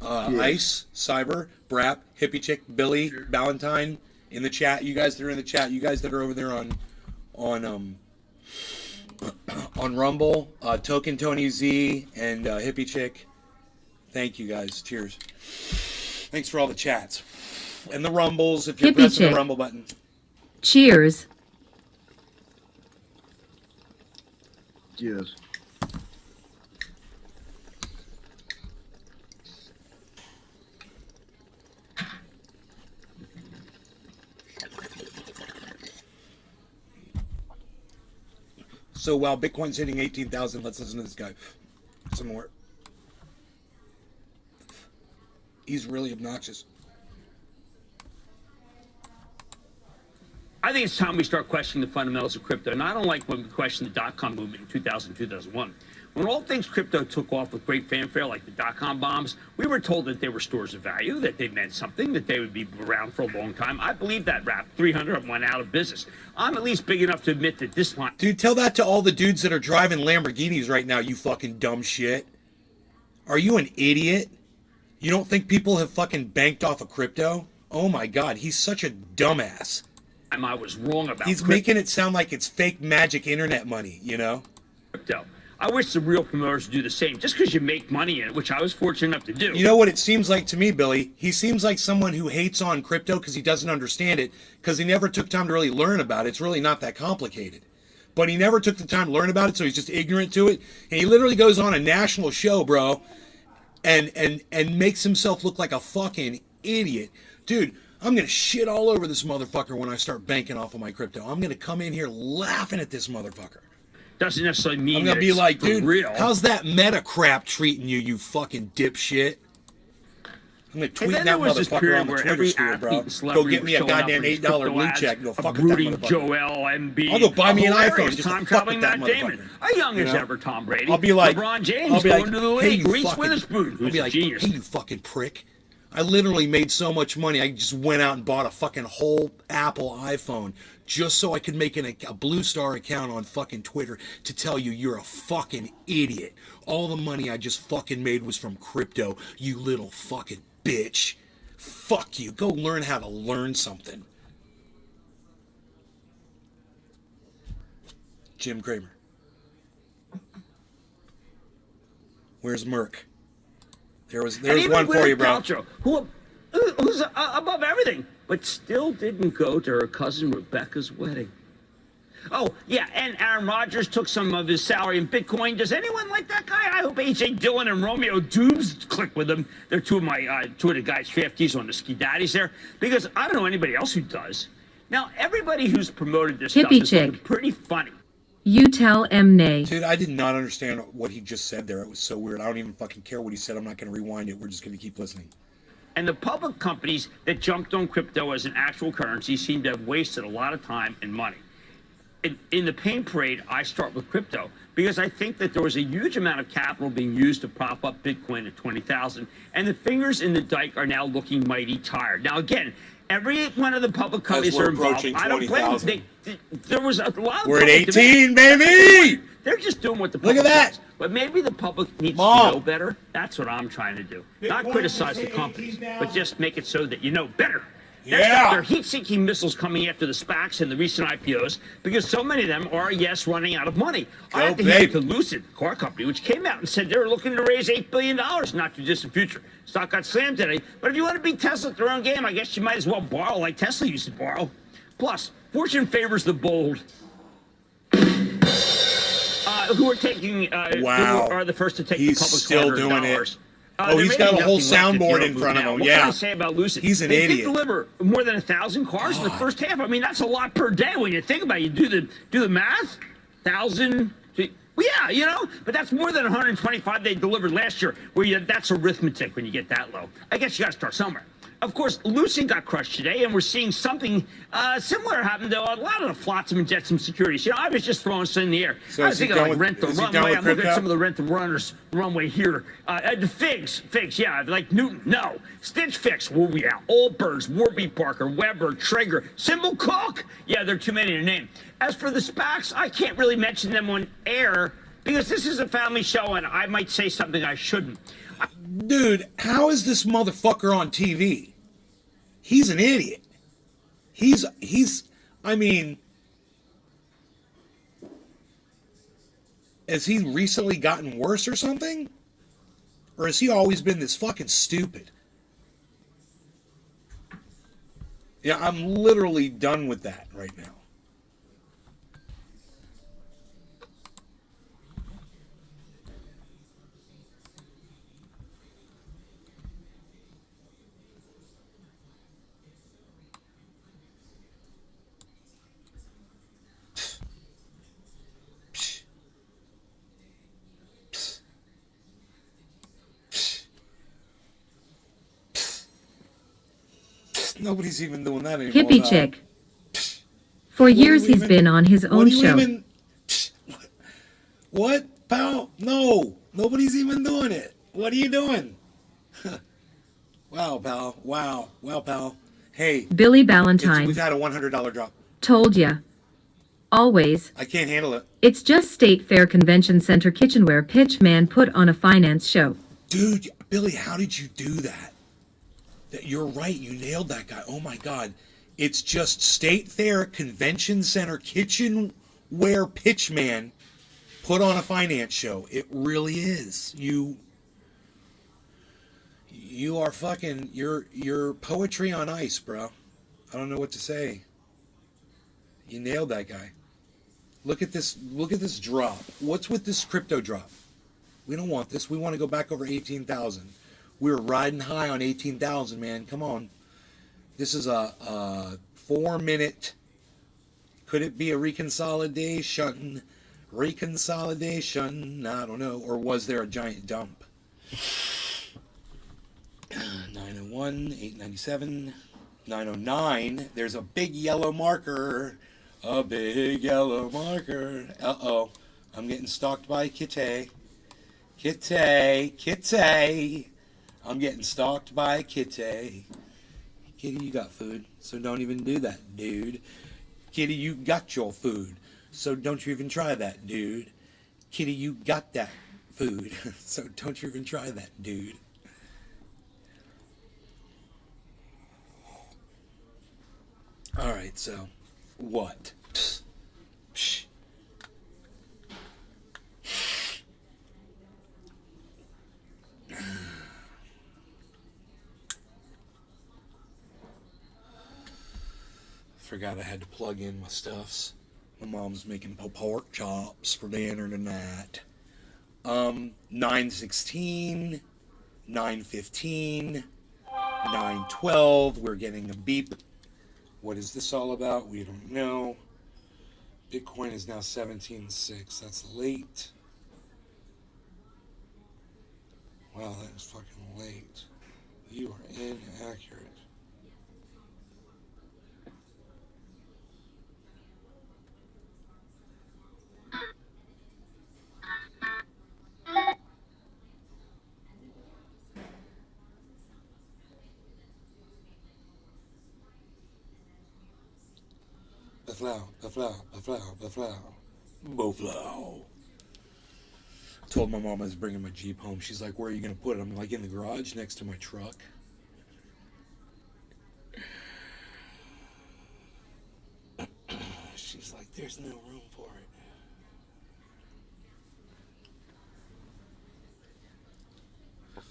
[SPEAKER 1] Ice, Cyber, Brap, Hippie Chick, Billy, Ballantyne in the chat. You guys that are in the chat. You guys that are over there on Rumble, Token Tony Z, and Hippie Chick. Thank you guys. Cheers. Thanks for all the chats and the rumbles. If you're
[SPEAKER 2] Hippie
[SPEAKER 1] pressing
[SPEAKER 2] Chick.
[SPEAKER 1] the rumble button.
[SPEAKER 2] Cheers.
[SPEAKER 3] Cheers.
[SPEAKER 1] So while Bitcoin's hitting 18,000, let's listen to this guy some more. He's really obnoxious.
[SPEAKER 5] I think it's time we start questioning the fundamentals of crypto. And I don't like when we question the dot-com movement in 2000, 2001. When all things crypto took off with great fanfare, like the dot-com bombs, we were told that they were stores of value, that they meant something, that they would be around for a long time. I believe that rap. 300 of them went out of business. I'm at least big enough to admit that this one...
[SPEAKER 1] Dude, tell that to all the dudes that are driving Lamborghinis right now, you fucking dumb shit. Are you an idiot? You don't think people have fucking banked off of crypto? Oh my god, he's such a dumbass.
[SPEAKER 5] I was wrong about
[SPEAKER 1] He's making it sound like it's fake magic internet money, you know?
[SPEAKER 5] crypto. I wish the real promoters would do the same, just because you make money in it, which I was fortunate enough to do.
[SPEAKER 1] You know what it seems like to me, Billy? He seems like someone who hates on crypto because he doesn't understand it, because he never took time to really learn about it. It's really not that complicated. But he never took the time to learn about it, so he's just ignorant to it. And he literally goes on a national show, bro, and makes himself look like a fucking idiot. Dude, I'm going to shit all over this motherfucker when I start banking off of my crypto. I'm going to come in here laughing at this motherfucker.
[SPEAKER 5] Doesn't necessarily mean
[SPEAKER 1] I'm
[SPEAKER 5] that
[SPEAKER 1] going to be
[SPEAKER 5] it's
[SPEAKER 1] like,
[SPEAKER 5] for
[SPEAKER 1] dude,
[SPEAKER 5] real.
[SPEAKER 1] how's that meta crap treating you, you fucking dipshit? I'm going to tweet
[SPEAKER 5] then
[SPEAKER 1] that
[SPEAKER 5] there was this
[SPEAKER 1] motherfucker
[SPEAKER 5] period
[SPEAKER 1] on the
[SPEAKER 5] where
[SPEAKER 1] Twitter
[SPEAKER 5] every
[SPEAKER 1] sphere,
[SPEAKER 5] athlete
[SPEAKER 1] bro.
[SPEAKER 5] and celebrity
[SPEAKER 1] Go get
[SPEAKER 5] was
[SPEAKER 1] me a
[SPEAKER 5] showing up
[SPEAKER 1] goddamn
[SPEAKER 5] with these
[SPEAKER 1] $8
[SPEAKER 5] crypto
[SPEAKER 1] blue
[SPEAKER 5] ads,
[SPEAKER 1] check. Go
[SPEAKER 5] a
[SPEAKER 1] fuck with that
[SPEAKER 5] brooding
[SPEAKER 1] motherfucker.
[SPEAKER 5] Joel Embiid.
[SPEAKER 1] I'll go buy me an
[SPEAKER 5] a
[SPEAKER 1] iPhone
[SPEAKER 5] hilarious
[SPEAKER 1] just to
[SPEAKER 5] time
[SPEAKER 1] fuck with
[SPEAKER 5] traveling
[SPEAKER 1] that
[SPEAKER 5] Matt Damon.
[SPEAKER 1] motherfucker.
[SPEAKER 5] A young as
[SPEAKER 1] You know?
[SPEAKER 5] ever Tom Brady.
[SPEAKER 1] I'll be like,
[SPEAKER 5] LeBron James
[SPEAKER 1] I'll be
[SPEAKER 5] going
[SPEAKER 1] like,
[SPEAKER 5] to the
[SPEAKER 1] hey,
[SPEAKER 5] league.
[SPEAKER 1] you
[SPEAKER 5] Reese
[SPEAKER 1] fucking,
[SPEAKER 5] Witherspoon,
[SPEAKER 1] I'll
[SPEAKER 5] who's
[SPEAKER 1] be
[SPEAKER 5] a
[SPEAKER 1] like,
[SPEAKER 5] genius.
[SPEAKER 1] hey, you fucking prick. I literally made so much money, I just went out and bought a fucking whole Apple iPhone just so I could make a Blue Star account on fucking Twitter to tell you you're a fucking idiot. All the money I just fucking made was from crypto, you little fucking bitch. Fuck you. Go learn how to learn something. Jim Cramer. Where's Merck? There's one for you, bro.
[SPEAKER 5] Paltrow, who's above everything, but still didn't go to her cousin Rebecca's wedding. Oh, yeah, and Aaron Rodgers took some of his salary in Bitcoin. Does anyone like that guy? I hope A.J. Dillon and Romeo Dubes click with him. They're two of the guys, draftees on the Ski Daddies there, because I don't know anybody else who does. Now, everybody who's promoted this stuff
[SPEAKER 2] Hippie
[SPEAKER 5] is looking
[SPEAKER 2] chick.
[SPEAKER 5] pretty funny.
[SPEAKER 2] You tell M. Nay.
[SPEAKER 1] Dude, I did not understand what he just said there. It was so weird. I don't even fucking care what he said. I'm not going to rewind it. We're just going to keep listening.
[SPEAKER 5] And the public companies that jumped on crypto as an actual currency seem to have wasted a lot of time and money. In the pain parade, I start with crypto because I think that there was a huge amount of capital being used to prop up Bitcoin at 20,000, and the fingers in the dike are now looking mighty tired. Now, again, every one of the public companies are involved. I don't blame them. There was a lot of
[SPEAKER 1] We're at 18,
[SPEAKER 5] debate.
[SPEAKER 1] baby!
[SPEAKER 5] They're just doing what the
[SPEAKER 1] Look
[SPEAKER 5] public
[SPEAKER 1] at that.
[SPEAKER 5] does. But maybe the public needs
[SPEAKER 1] Mom.
[SPEAKER 5] to know better. That's what I'm trying to do. Not criticize the companies, but just make it so that you know better. Next
[SPEAKER 1] Yeah.
[SPEAKER 5] up, there are heat-seeking missiles coming after the SPACs and the recent IPOs because so many of them are, yes, running out of money. I
[SPEAKER 1] Go
[SPEAKER 5] had to hear
[SPEAKER 1] big.
[SPEAKER 5] the Lucid car company, which came out and said they were looking to raise $8 billion in not too distant future. Stock got slammed today. But if you want to beat Tesla at their own game, I guess you might as well borrow like Tesla used to borrow. Plus, fortune favors the bold. Who are taking?
[SPEAKER 1] Wow.
[SPEAKER 5] Who are the first to take
[SPEAKER 1] He's
[SPEAKER 5] the public
[SPEAKER 1] still
[SPEAKER 5] $100?
[SPEAKER 1] doing it.
[SPEAKER 5] They're
[SPEAKER 1] He's got
[SPEAKER 5] making
[SPEAKER 1] a whole
[SPEAKER 5] nothing left if
[SPEAKER 1] soundboard
[SPEAKER 5] you don't
[SPEAKER 1] in
[SPEAKER 5] move
[SPEAKER 1] front of
[SPEAKER 5] now.
[SPEAKER 1] him.
[SPEAKER 5] What
[SPEAKER 1] Yeah.
[SPEAKER 5] can I say about Lucid?
[SPEAKER 1] He's an
[SPEAKER 5] they
[SPEAKER 1] idiot.
[SPEAKER 5] did deliver more than 1,000 cars in the first half. I mean, that's a lot per day when you think about it. You do the math. 1,000. Well, yeah, you know, but that's more than 125 they delivered last year. That's arithmetic when you get that low. I guess you got to start somewhere. Of course, Lucid got crushed today, and we're seeing something similar happen to a lot of the Flotsam and Jetsam securities. You know, I was just throwing this in the air.
[SPEAKER 1] So
[SPEAKER 5] I was
[SPEAKER 1] is he
[SPEAKER 5] thinking
[SPEAKER 1] done
[SPEAKER 5] like
[SPEAKER 1] with-
[SPEAKER 5] Rent the
[SPEAKER 1] is he done
[SPEAKER 5] Runway.
[SPEAKER 1] with
[SPEAKER 5] I'm looking
[SPEAKER 1] crypto?
[SPEAKER 5] at some of the Rent the Runway here. The Figs, yeah, like Newton, no. Stitch Fix, where we at? Allbirds, Warby Parker, Weber, Traeger, Symbol Cook. Yeah, there are too many to name. As for the SPACs, I can't really mention them on air because this is a family show and I might say something I shouldn't.
[SPEAKER 1] Dude, how is this motherfucker on TV? He's an idiot. I mean, has he recently gotten worse or something? Or has he always been this fucking stupid? Yeah, I'm literally done with that right now. Nobody's even doing that anymore.
[SPEAKER 2] Hippie
[SPEAKER 1] now.
[SPEAKER 2] chick. For years
[SPEAKER 1] do you
[SPEAKER 2] he's
[SPEAKER 1] even-
[SPEAKER 2] been on his
[SPEAKER 1] What
[SPEAKER 2] own
[SPEAKER 1] do you
[SPEAKER 2] show.
[SPEAKER 1] even? What, pal? No, nobody's even doing it. What are you doing? Wow, pal. Wow, pal. Hey,
[SPEAKER 2] Billy Ballantyne.
[SPEAKER 1] we've had a $100 drop.
[SPEAKER 2] Told ya. Always.
[SPEAKER 1] I can't handle it,
[SPEAKER 2] It's just State Fair Convention Center kitchenware pitch man put on a finance show.
[SPEAKER 1] dude. Billy, how did you do that? You're right. You nailed that guy. Oh my God. It's just State Fair Convention Center kitchenware pitchman put on a finance show. It really is. You are fucking, you're poetry on ice, bro. I don't know what to say. You nailed that guy. Look at this drop. What's with this crypto drop? We don't want this. We want to go back over 18,000. We were riding high on 18,000, man. Come on. This is a 4-minute. Could it be a reconsolidation? Reconsolidation. I don't know. Or was there a giant dump? 901, 897, 909. There's a big yellow marker. A big yellow marker. Uh-oh. I'm getting stalked by Kitty. Kitty. I'm getting stalked by Kitty. Kitty, you got food, so don't even do that, dude. Kitty, you got your food, so don't you even try that, dude. Kitty, you got that food, so don't you even try that, dude. All right, so what? Psh. Forgot I had to plug in my stuffs. My mom's making pork chops for dinner tonight. 9:16, 9:15, 9:12. We're getting a beep. What is this all about? We don't know. Bitcoin is now 17.6. That's late. Wow, that is fucking late. You are inaccurate. Boflow. Told my mom I was bringing my Jeep home. She's like, where are you going to put it? I'm like, in the garage next to my truck. She's like, there's no room for it.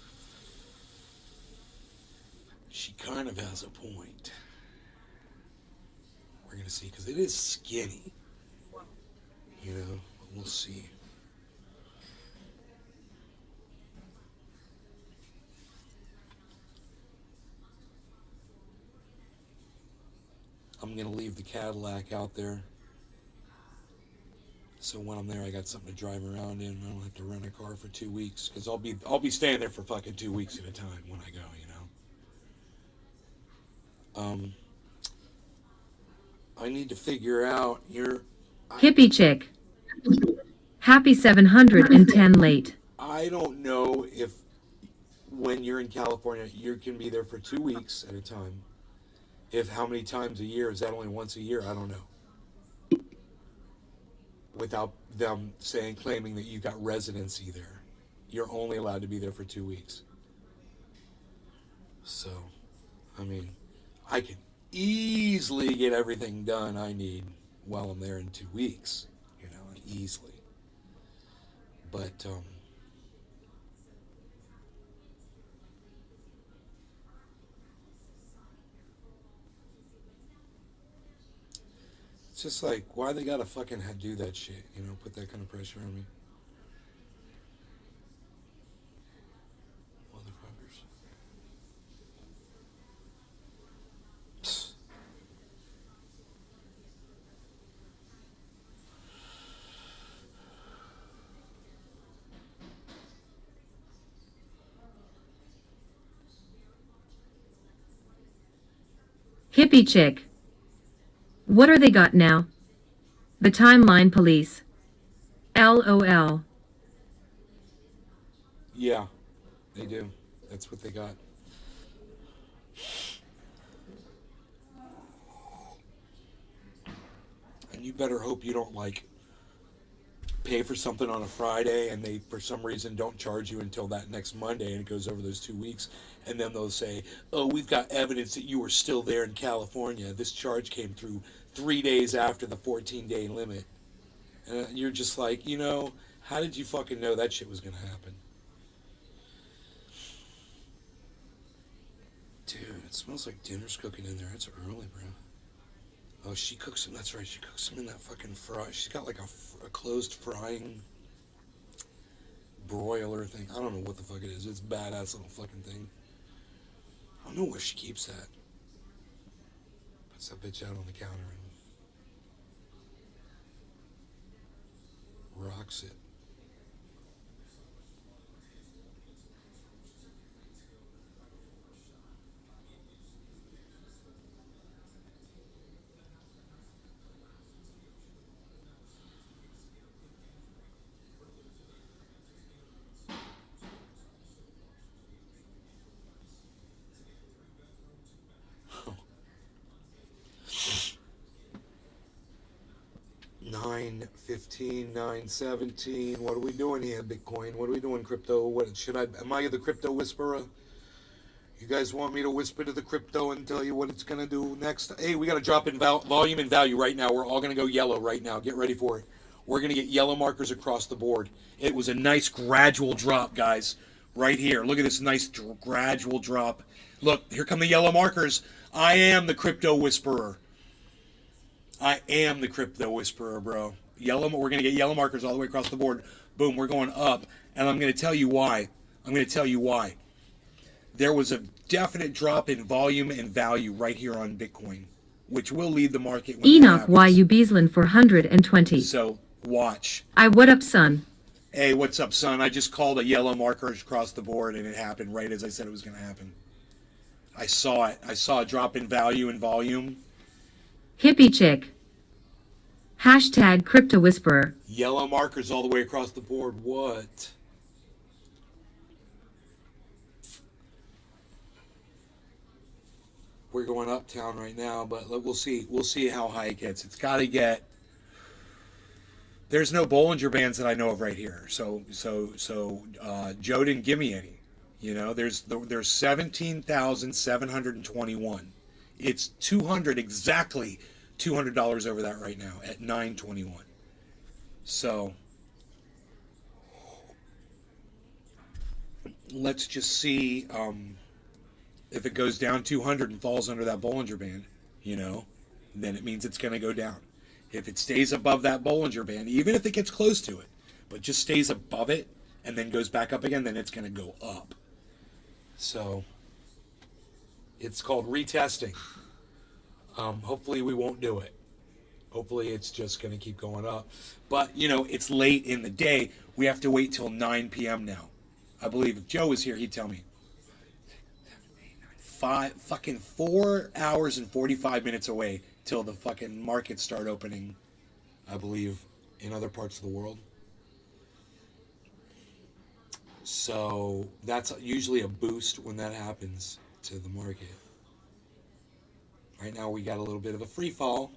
[SPEAKER 1] She kind of has a point. We're going to see, because it is skinny. You know, we'll see. I'm going to leave the Cadillac out there. So when I'm there, I got something to drive around in. I don't have to rent a car for 2 weeks. Because I'll be staying there for fucking 2 weeks at a time when I go, you know. I need to figure out
[SPEAKER 2] Hippie chick. Happy 710 late.
[SPEAKER 1] I don't know if when you're in California, you can be there for 2 weeks at a time. If how many times a year? Is that only once a year? I don't know. Without them claiming that you got residency there. You're only allowed to be there for 2 weeks. So, I mean, I can easily get everything done I need while I'm there in 2 weeks. You know, easily. But, it's just like, why they gotta fucking do that shit, you know, put that kind of pressure on me. Motherfuckers. Psst.
[SPEAKER 2] Hippie chick. What are they got now? The timeline police. LOL.
[SPEAKER 1] Yeah, they do. That's what they got. And you better hope you don't, like, pay for something on a Friday and they, for some reason, don't charge you until that next Monday and it goes over those 2 weeks. And then they'll say, oh, we've got evidence that you were still there in California. This charge came through 3 days after the 14-day limit. And you're just like, you know, how did you fucking know that shit was going to happen? Dude, it smells like dinner's cooking in there. It's early, bro. Oh, she cooks them. That's right. She cooks them in that fucking fry. She's got like a closed frying broiler thing. I don't know what the fuck it is. It's a badass little fucking thing. I don't know where she keeps that. Puts that bitch out on the counter and rocks it. $9.15, $9.17. What are we doing here, Bitcoin? What are we doing, crypto? Am I the crypto whisperer? You guys want me to whisper to the crypto and tell you what it's going to do next? Hey, we got to drop in volume and value right now. We're all going to go yellow right now. Get ready for it. We're going to get yellow markers across the board. It was a nice gradual drop, guys. Right here. Look at this nice gradual drop. Look, here come the yellow markers. I am the crypto whisperer. I am the crypto whisperer, bro. We're gonna get yellow markers all the way across the board. Boom, we're going up, and I'm gonna tell you why. I'm gonna tell you why. There was a definite drop in volume and value right here on Bitcoin, which will lead the market when that
[SPEAKER 2] Enoch
[SPEAKER 1] happens.
[SPEAKER 2] YU Beaslin 420.
[SPEAKER 1] So watch.
[SPEAKER 2] What up, son?
[SPEAKER 1] Hey, what's up, son? I just called a yellow marker across the board, and it happened right as I said it was going to happen. I saw it. I saw a drop in value and volume.
[SPEAKER 2] Hippie chick. Hashtag crypto whisperer.
[SPEAKER 1] Yellow markers all the way across the board. What? We're going uptown right now, but we'll see. We'll see how high it gets. It's got to get. There's no Bollinger Bands that I know of right here. So Joe didn't give me any. You know, there's 17,721. It's 200 exactly $200 over that right now at 921. So let's just see if it goes down 200 and falls under that Bollinger Band, you know, then it means it's going to go down. If it stays above that Bollinger Band, even if it gets close to it, but just stays above it and then goes back up again, then it's going to go up. So it's called retesting. Hopefully we won't do it. Hopefully it's just going to keep going up. But, you know, it's late in the day. We have to wait till 9 p.m. now. I believe if Joe was here, he'd tell me. 4 hours and 45 minutes away till the fucking markets start opening, I believe, in other parts of the world. So that's usually a boost when that happens to the market. Right now we got a little bit of a free fall.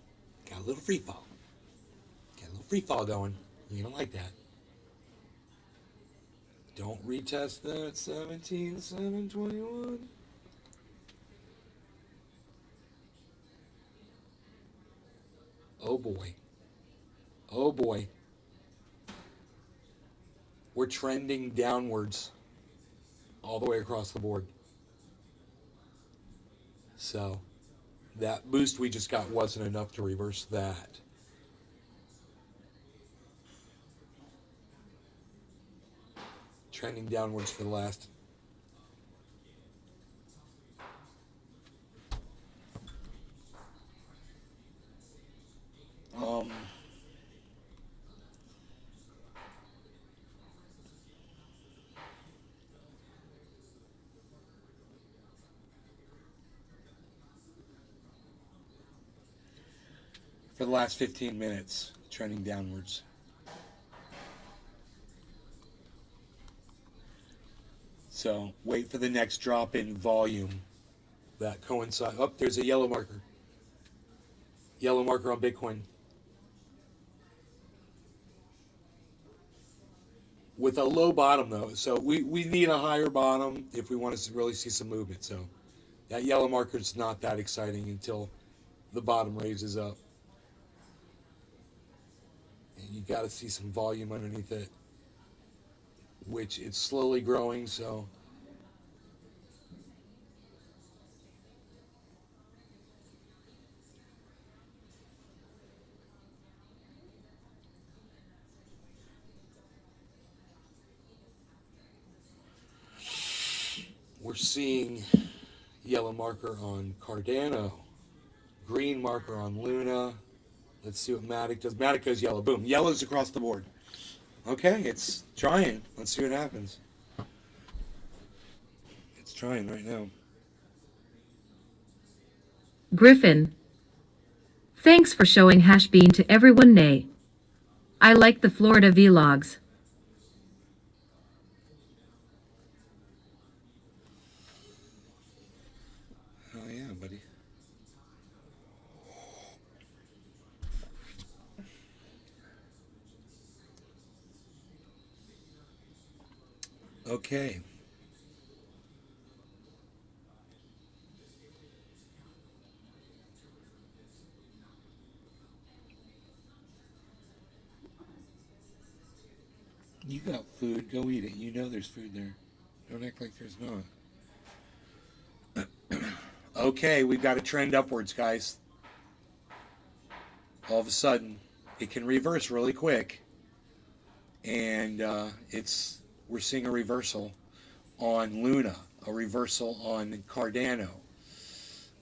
[SPEAKER 1] Got a little free fall. Got a little free fall going. You don't like that. Don't retest that 17,721. Oh boy. Oh boy. We're trending downwards all the way across the board. So that boost we just got wasn't enough to reverse that. Trending downwards for the last for the last 15 minutes, trending downwards. So wait for the next drop in volume that coincides. Oh, there's a yellow marker. Yellow marker on Bitcoin. With a low bottom though. So we need a higher bottom if we want to really see some movement. So that yellow marker is not that exciting until the bottom raises up. And you got to see some volume underneath it, which it's slowly growing, so we're seeing yellow marker on Cardano, green marker on Luna. Let's see what Matic does. Matic goes yellow. Boom. Yellow's across the board. Okay, it's trying. Let's see what happens. It's trying right now.
[SPEAKER 2] Griffin. Thanks for showing Hashbean to everyone, Nay. I like the Florida vlogs.
[SPEAKER 1] Oh yeah, buddy. Okay. You got food, go eat it. You know there's food there. Don't act like there's not. Okay, we've got a trend upwards, guys. all of a sudden it can reverse really quick, and we're seeing a reversal on Luna, a reversal on Cardano,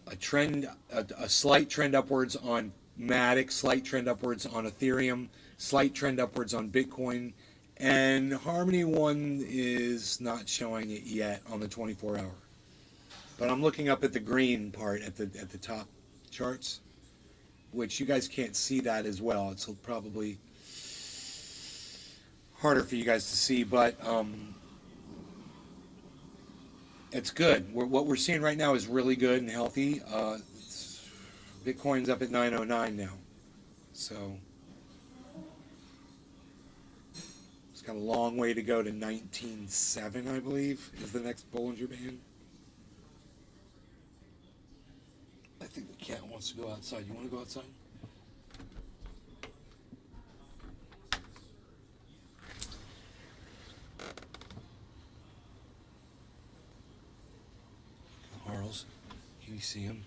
[SPEAKER 1] a slight trend upwards on Matic, slight trend upwards on Ethereum, slight trend upwards on Bitcoin, and Harmony One is not showing it yet on the 24-hour. But I'm looking up at the green part at the top charts, which you guys can't see that as well. It's probably harder for you guys to see, but it's good. What we're seeing right now is really good and healthy. Bitcoin's up at 909 now, so it's got a long way to go to 19.7, I believe, is the next Bollinger Band. I think the cat wants to go outside. You want to go outside? Harles, can you see him?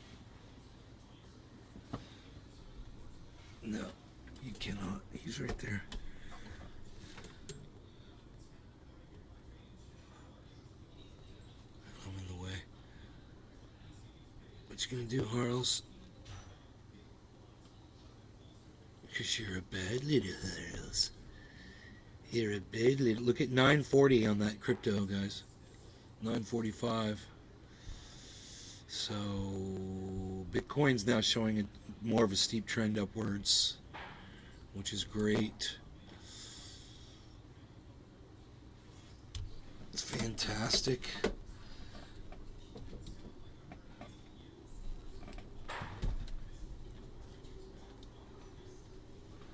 [SPEAKER 1] No, you cannot. He's right there. I'm in the way. What you gonna do, Harles? Because you're a bad little Harles. You're a bad little... Look at 940 on that crypto, guys. 945. So Bitcoin's now showing more of a steep trend upwards, which is great. It's fantastic.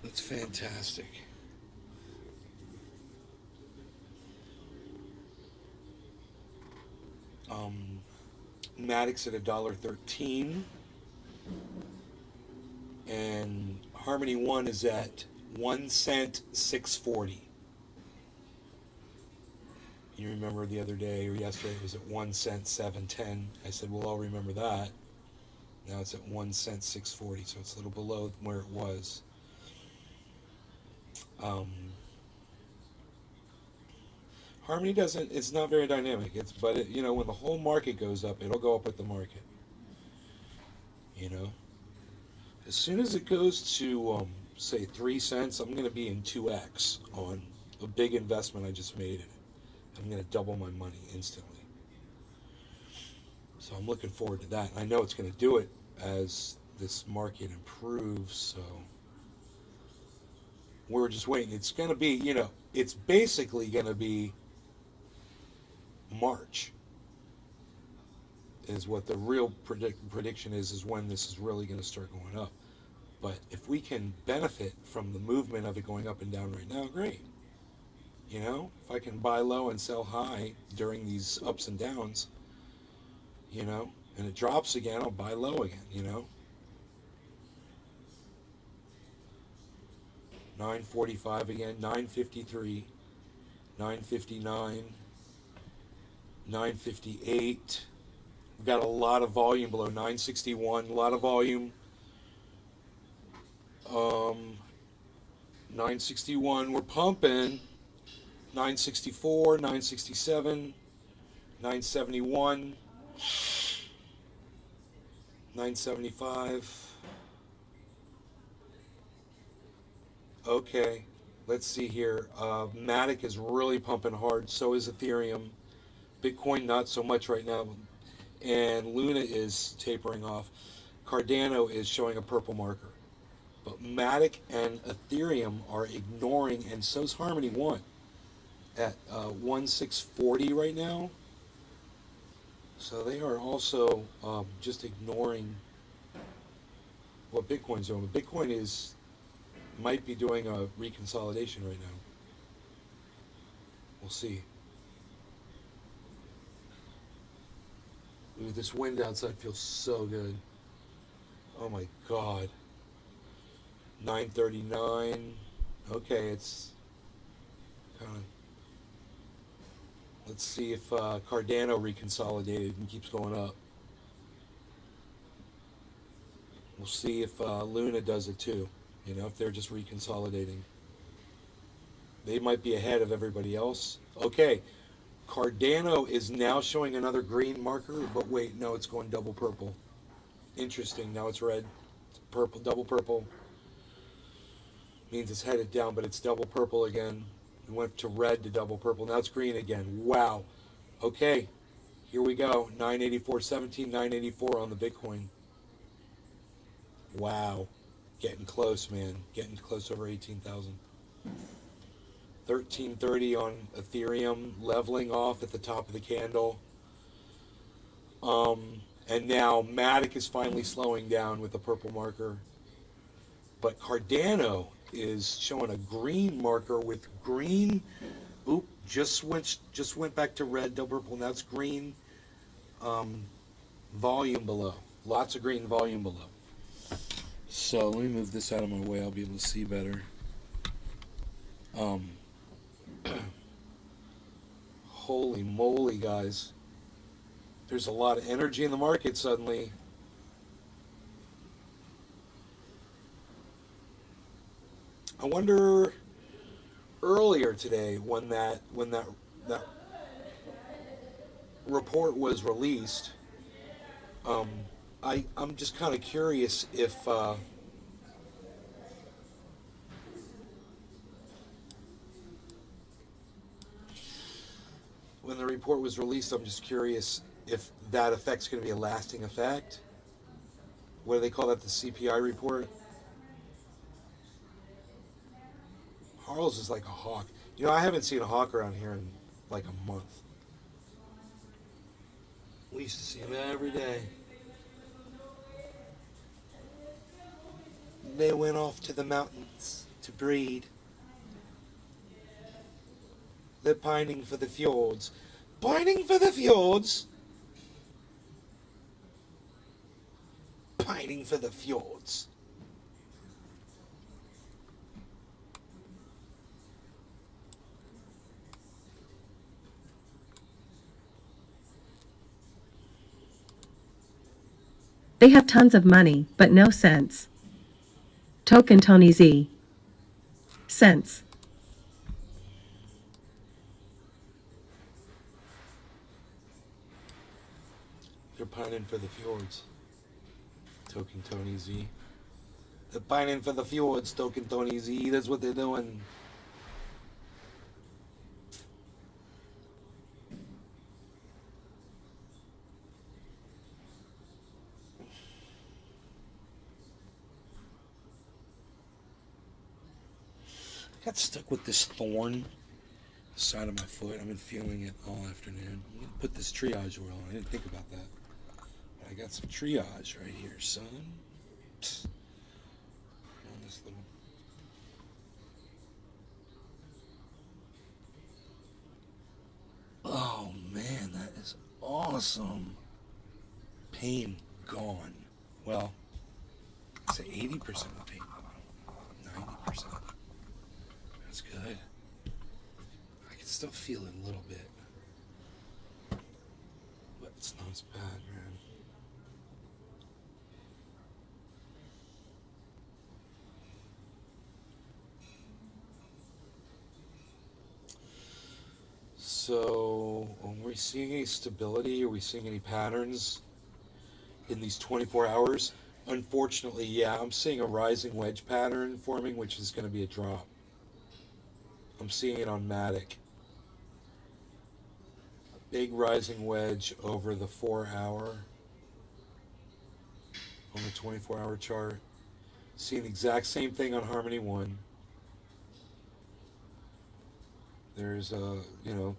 [SPEAKER 1] It's fantastic. Matic's at $1.13, and Harmony One is at 1 cent 640. You remember the other day or yesterday it was at 1 cent 710. I said we'll all remember that. Now it's at 1 cent 640, so it's a little below where it was. Harmony doesn't, it's not very dynamic. But when the whole market goes up, it'll go up with the market. As soon as it goes to, say, 3 cents, I'm going to be in 2x on a big investment I just made in it. I'm going to double my money instantly. So I'm looking forward to that. I know it's going to do it as this market improves, so we're just waiting. It's going to be, it's basically going to be March is what the real prediction is when this is really going to start going up. But if we can benefit from the movement of it going up and down right now, great. If I can buy low and sell high during these ups and downs, and it drops again, I'll buy low again, 945 again, 953, 959, 958. We've got a lot of volume below 961, a lot of volume. 961, we're pumping. 964, 967, 971, 975. Okay, let's see here. Matic is really pumping hard. So is Ethereum. Bitcoin not so much right now. And Luna is tapering off. Cardano is showing a purple marker. But Matic and Ethereum are ignoring, and so's Harmony One at 1,640 right now. So they are also just ignoring what Bitcoin's doing. Bitcoin might be doing a reconsolidation right now. We'll see. Ooh, this wind outside feels so good. Oh my God. 939. Okay, it's kind of... Let's see if Cardano reconsolidated and keeps going up. We'll see if Luna does it too. You know, if they're just reconsolidating. They might be ahead of everybody else. Okay, Cardano is now showing another green marker, but wait, no, it's going double purple. Interesting, now it's red. Purple, double purple. Means it's headed down, but it's double purple again. It went to red to double purple. Now it's green again. Wow. Okay, here we go. 984.17, 984 on the Bitcoin. Wow. Getting close, man. Getting close over 18,000. 1330 on Ethereum, leveling off at the top of the candle. And now Matic is finally slowing down with the purple marker. But Cardano is showing a green marker with green. Oop, just went back to red, double purple. Now it's green. Volume below. Lots of green volume below. So let me move this out of my way. I'll be able to see better. Holy moly, guys. There's a lot of energy in the market suddenly. I wonder earlier today when that report was released, I'm just kind of curious if when the report was released, I'm just curious if that effect's going to be a lasting effect. What do they call that? The CPI report? Harlow's is like a hawk. You know, I haven't seen a hawk around here in like a month. We used to see him every day. They went off to the mountains to breed. They're pining for the fjords. Pining for the fjords? Pining for the fjords.
[SPEAKER 4] They have tons of money, but no sense. Token Tony Z. Sense.
[SPEAKER 1] They're pining for the fjords. Token Tony Z. They're pining for the fjords, Token Tony Z. That's what they're doing. I got stuck with this thorn the side of my foot. I've been feeling it all afternoon. I'm gonna put this triage oil on. I didn't think about that. But I got some triage right here, son. Psst. On this little. Oh man, that is awesome. Pain gone. Well, I'd say 80% of the pain gone. 90%. That's good. I can still feel it a little bit. But it's not as bad, man. So, are we seeing any stability? Are we seeing any patterns in these 24 hours? Unfortunately, yeah, I'm seeing a rising wedge pattern forming, which is going to be a drop. I'm seeing it on Matic. A big rising wedge over the 4-hour on the 24-hour chart. Seeing the exact same thing on Harmony 1. There's a,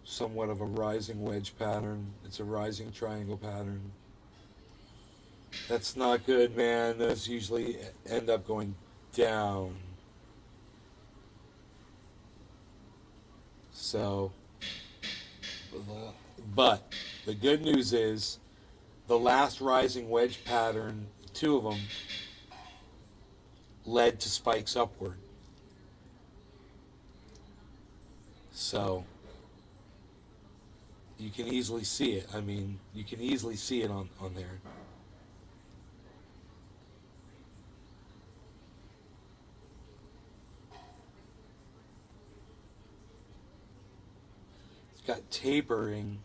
[SPEAKER 1] somewhat of a rising wedge pattern. It's a rising triangle pattern. That's not good, man. Those usually end up going down. So, but the good news is the last rising wedge pattern, 2 of them, led to spikes upward. So, you can easily see it. I mean, you can easily see it on there. got tapering.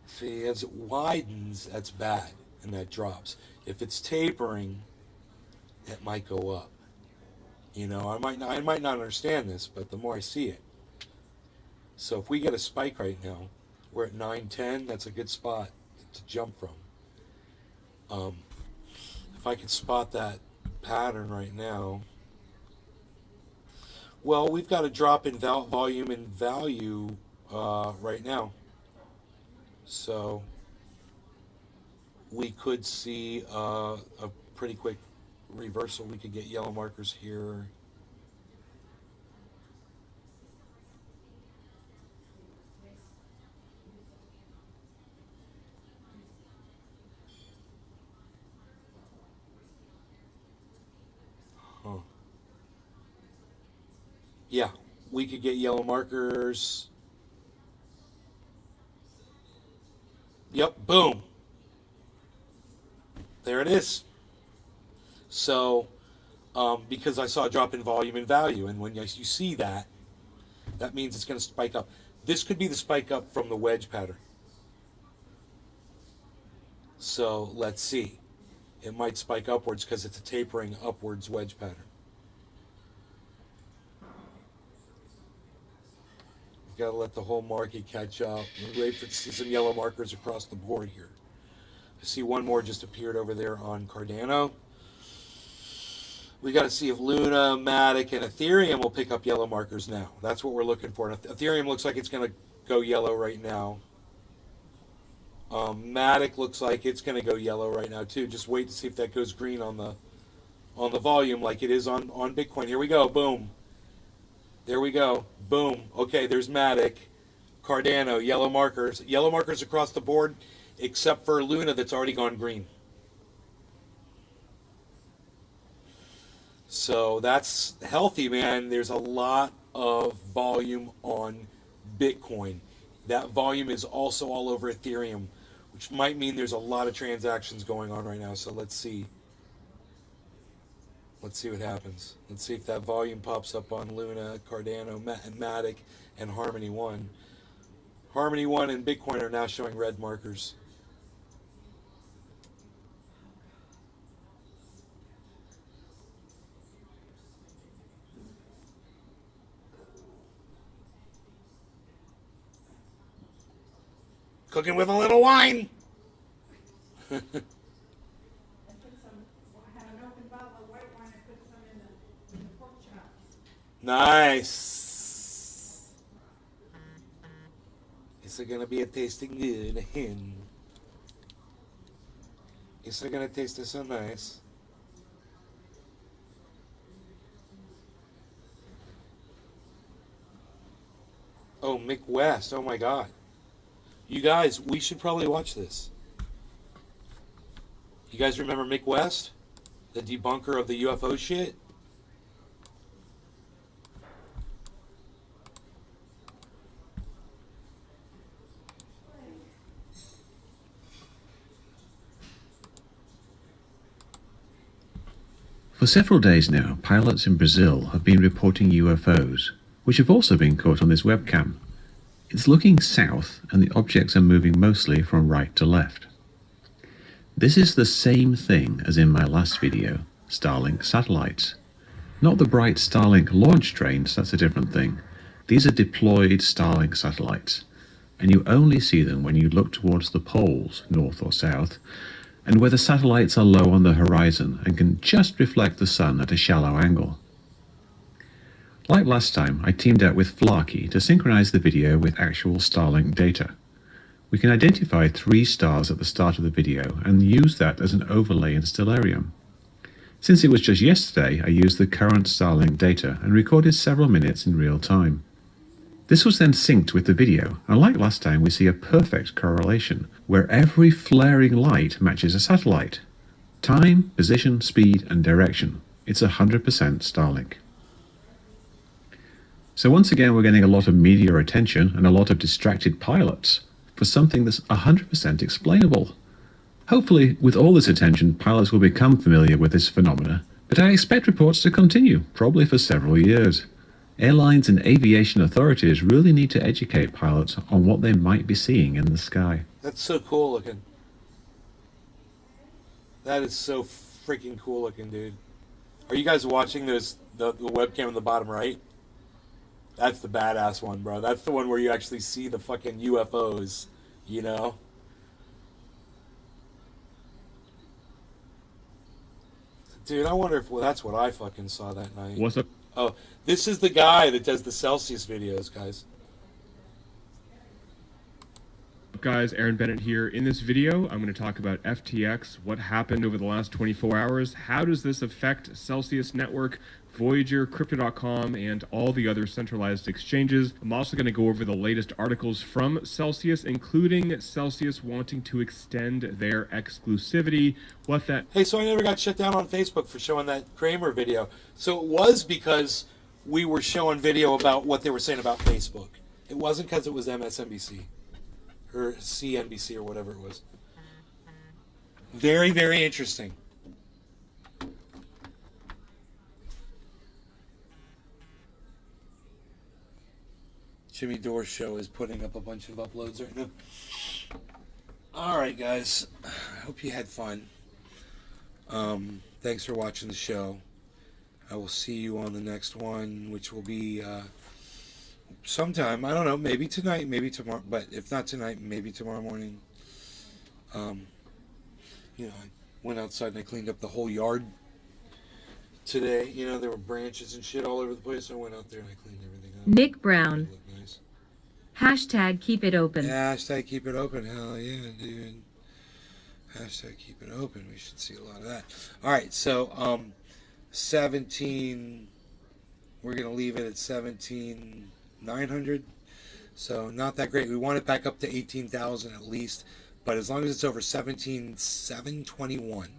[SPEAKER 1] See, as it widens, that's bad, and that drops. If it's tapering, it might go up. You know, I might not understand this, but the more I see it. So if we get a spike right now, we're at 910. That's a good spot to jump from. If I could spot that pattern right now, well, we've got a drop in volume and value right now. So we could see a pretty quick reversal. We could get yellow markers here. Huh. Yeah, we could get yellow markers. Yep, boom. There it is. So, because I saw a drop in volume and value, and when you see that, that means it's going to spike up. This could be the spike up from the wedge pattern. So, let's see. It might spike upwards because it's a tapering upwards wedge pattern. Got to let the whole market catch up. We'll wait for to see some yellow markers across the board here. I see one more just appeared over there on Cardano. We got to see if Luna, Matic, and Ethereum will pick up yellow markers now. That's what we're looking for. And Ethereum looks like it's going to go yellow right now. Matic looks like it's going to go yellow right now too. Just wait to see if that goes green on the volume like it is on Bitcoin. Here we go. Boom. There we go. Boom. Okay, there's Matic, Cardano, yellow markers. Yellow markers across the board, except for Luna that's already gone green. So that's healthy, man. There's a lot of volume on Bitcoin. That volume is also all over Ethereum, which might mean there's a lot of transactions going on right now. So let's see. Let's see what happens. Let's see if that volume pops up on Luna, Cardano, and Matic, and Harmony One. Harmony One and Bitcoin are now showing red markers. Cooking with a little wine. Nice. Is it gonna be a tasting good? Is it gonna taste so nice? Oh, Mick West. Oh my God. You guys, we should probably watch this. You guys remember Mick West? The debunker of the UFO shit?
[SPEAKER 6] For several days now, pilots in Brazil have been reporting UFOs, which have also been caught on this webcam. It's looking south, and the objects are moving mostly from right to left. This is the same thing as in my last video, Starlink satellites. Not the bright Starlink launch trains, that's a different thing. These are deployed Starlink satellites, and you only see them when you look towards the poles, north or south, and where the satellites are low on the horizon and can just reflect the sun at a shallow angle. Like last time, I teamed up with Flarky to synchronize the video with actual Starlink data. We can identify 3 stars at the start of the video and use that as an overlay in Stellarium. Since it was just yesterday, I used the current Starlink data and recorded several minutes in real time. This was then synced with the video, and like last time we see a perfect correlation, where every flaring light matches a satellite. Time, position, speed, and direction. It's 100% Starlink. So once again we're getting a lot of media attention and a lot of distracted pilots for something that's 100% explainable. Hopefully, with all this attention, pilots will become familiar with this phenomena, but I expect reports to continue, probably for several years. Airlines and aviation authorities really need to educate pilots on what they might be seeing in the sky.
[SPEAKER 1] That's so cool looking. That is so freaking cool looking, dude. Are you guys watching the webcam in the bottom right? That's the badass one, bro. That's the one where you actually see the fucking UFOs, you know? Dude, I wonder if that's what I fucking saw that night.
[SPEAKER 7] What's up?
[SPEAKER 1] Oh, this is the guy that does the Celsius videos, guys.
[SPEAKER 7] Guys, Aaron Bennett here. In this video, I'm going to talk about FTX, what happened over the last 24 hours, how does this affect Celsius Network, Voyager, Crypto.com, and all the other centralized exchanges. I'm also going to go over the latest articles from Celsius, including Celsius wanting to extend their exclusivity, what that...
[SPEAKER 1] Hey, so I never got shut down on Facebook for showing that Kramer video. So it was because we were showing video about what they were saying about Facebook. It wasn't because it was MSNBC or CNBC or whatever it was. Very, very interesting. Jimmy Dore's show is putting up a bunch of uploads right now. Alright, guys. I hope you had fun. Thanks for watching the show. I will see you on the next one, which will be sometime. I don't know, maybe tonight, maybe tomorrow. But if not tonight, maybe tomorrow morning. You know, I went outside and I cleaned up the whole yard today. You know, there were branches and shit all over the place. I went out there and I cleaned everything up.
[SPEAKER 2] Nick Brown.
[SPEAKER 1] It looked nice.
[SPEAKER 2] Hashtag keep it open.
[SPEAKER 1] Yeah, hashtag keep it open. Hell yeah, dude. Hashtag keep it open. We should see a lot of that. All right, so 17. We're gonna leave it at 17,900. So not that great. We want it back up to 18,000 at least. But as long as it's over 17,721,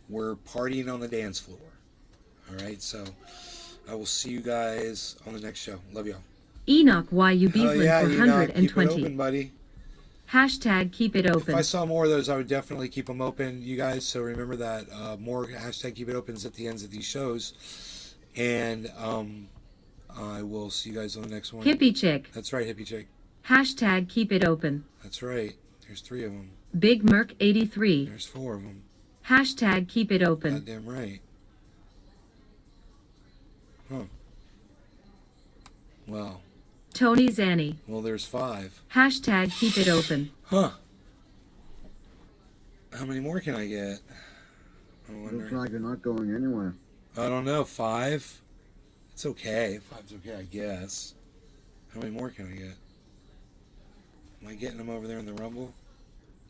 [SPEAKER 1] we're partying on the dance floor. All right, so I will see you guys on the next show. Love y'all.
[SPEAKER 2] Enoch YU
[SPEAKER 1] Oh yeah,
[SPEAKER 2] Beaslin
[SPEAKER 1] Enoch, keep it
[SPEAKER 2] 420.
[SPEAKER 1] open, buddy.
[SPEAKER 2] Hashtag keep it
[SPEAKER 1] If
[SPEAKER 2] open.
[SPEAKER 1] I saw more of those, I would definitely keep them open, you guys. So remember that more hashtag keep it opens at the ends of these shows. And I will see you guys on the next one.
[SPEAKER 2] Hippie chick.
[SPEAKER 1] That's right, hippie chick.
[SPEAKER 2] Hashtag keep it open.
[SPEAKER 1] That's right. There's 3 of them.
[SPEAKER 2] Big Merc 83.
[SPEAKER 1] There's 4 of them.
[SPEAKER 2] Hashtag keep it open.
[SPEAKER 1] Goddamn right. Huh. Well.
[SPEAKER 2] Tony Zanny.
[SPEAKER 1] Well, there's 5.
[SPEAKER 2] Hashtag keep it open.
[SPEAKER 1] Huh. How many more can I get? I
[SPEAKER 3] Looks
[SPEAKER 1] wonder.
[SPEAKER 3] like you're not going anywhere.
[SPEAKER 1] I don't know. 5? It's okay. 5's okay, I guess. How many more can I get? Am I getting them over there in the Rumble?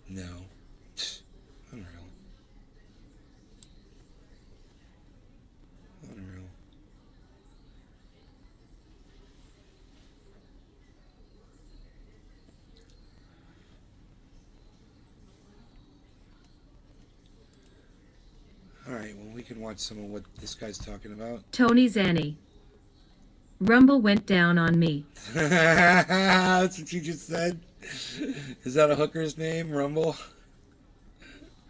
[SPEAKER 1] No. Unreal. Unreal. Alright, well, we can watch some of what this guy's talking about.
[SPEAKER 2] Tony Zanny. Rumble went down on me.
[SPEAKER 1] That's what you just said? Is that a hooker's name, Rumble?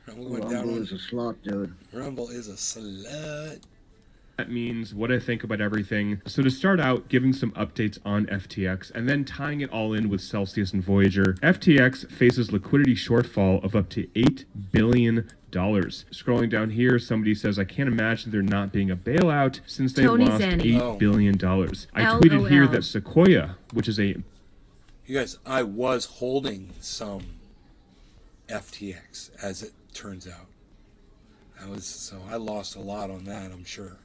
[SPEAKER 1] Rumble went down
[SPEAKER 3] Rumble
[SPEAKER 1] on...
[SPEAKER 3] is a slut, dude.
[SPEAKER 1] Rumble is a slut.
[SPEAKER 7] That means what I think about everything. So to start out, giving some updates on FTX and then tying it all in with Celsius and Voyager. FTX faces liquidity shortfall of up to $8 billion. Scrolling down here, somebody says, I can't imagine there not being a bailout since they
[SPEAKER 2] Tony
[SPEAKER 7] lost
[SPEAKER 2] Zanny.
[SPEAKER 7] $8 billion. I tweeted here
[SPEAKER 2] LOL.
[SPEAKER 7] that Sequoia, which is a...
[SPEAKER 1] You guys, I was holding some FTX, as it turns out. So I lost a lot on that, I'm sure.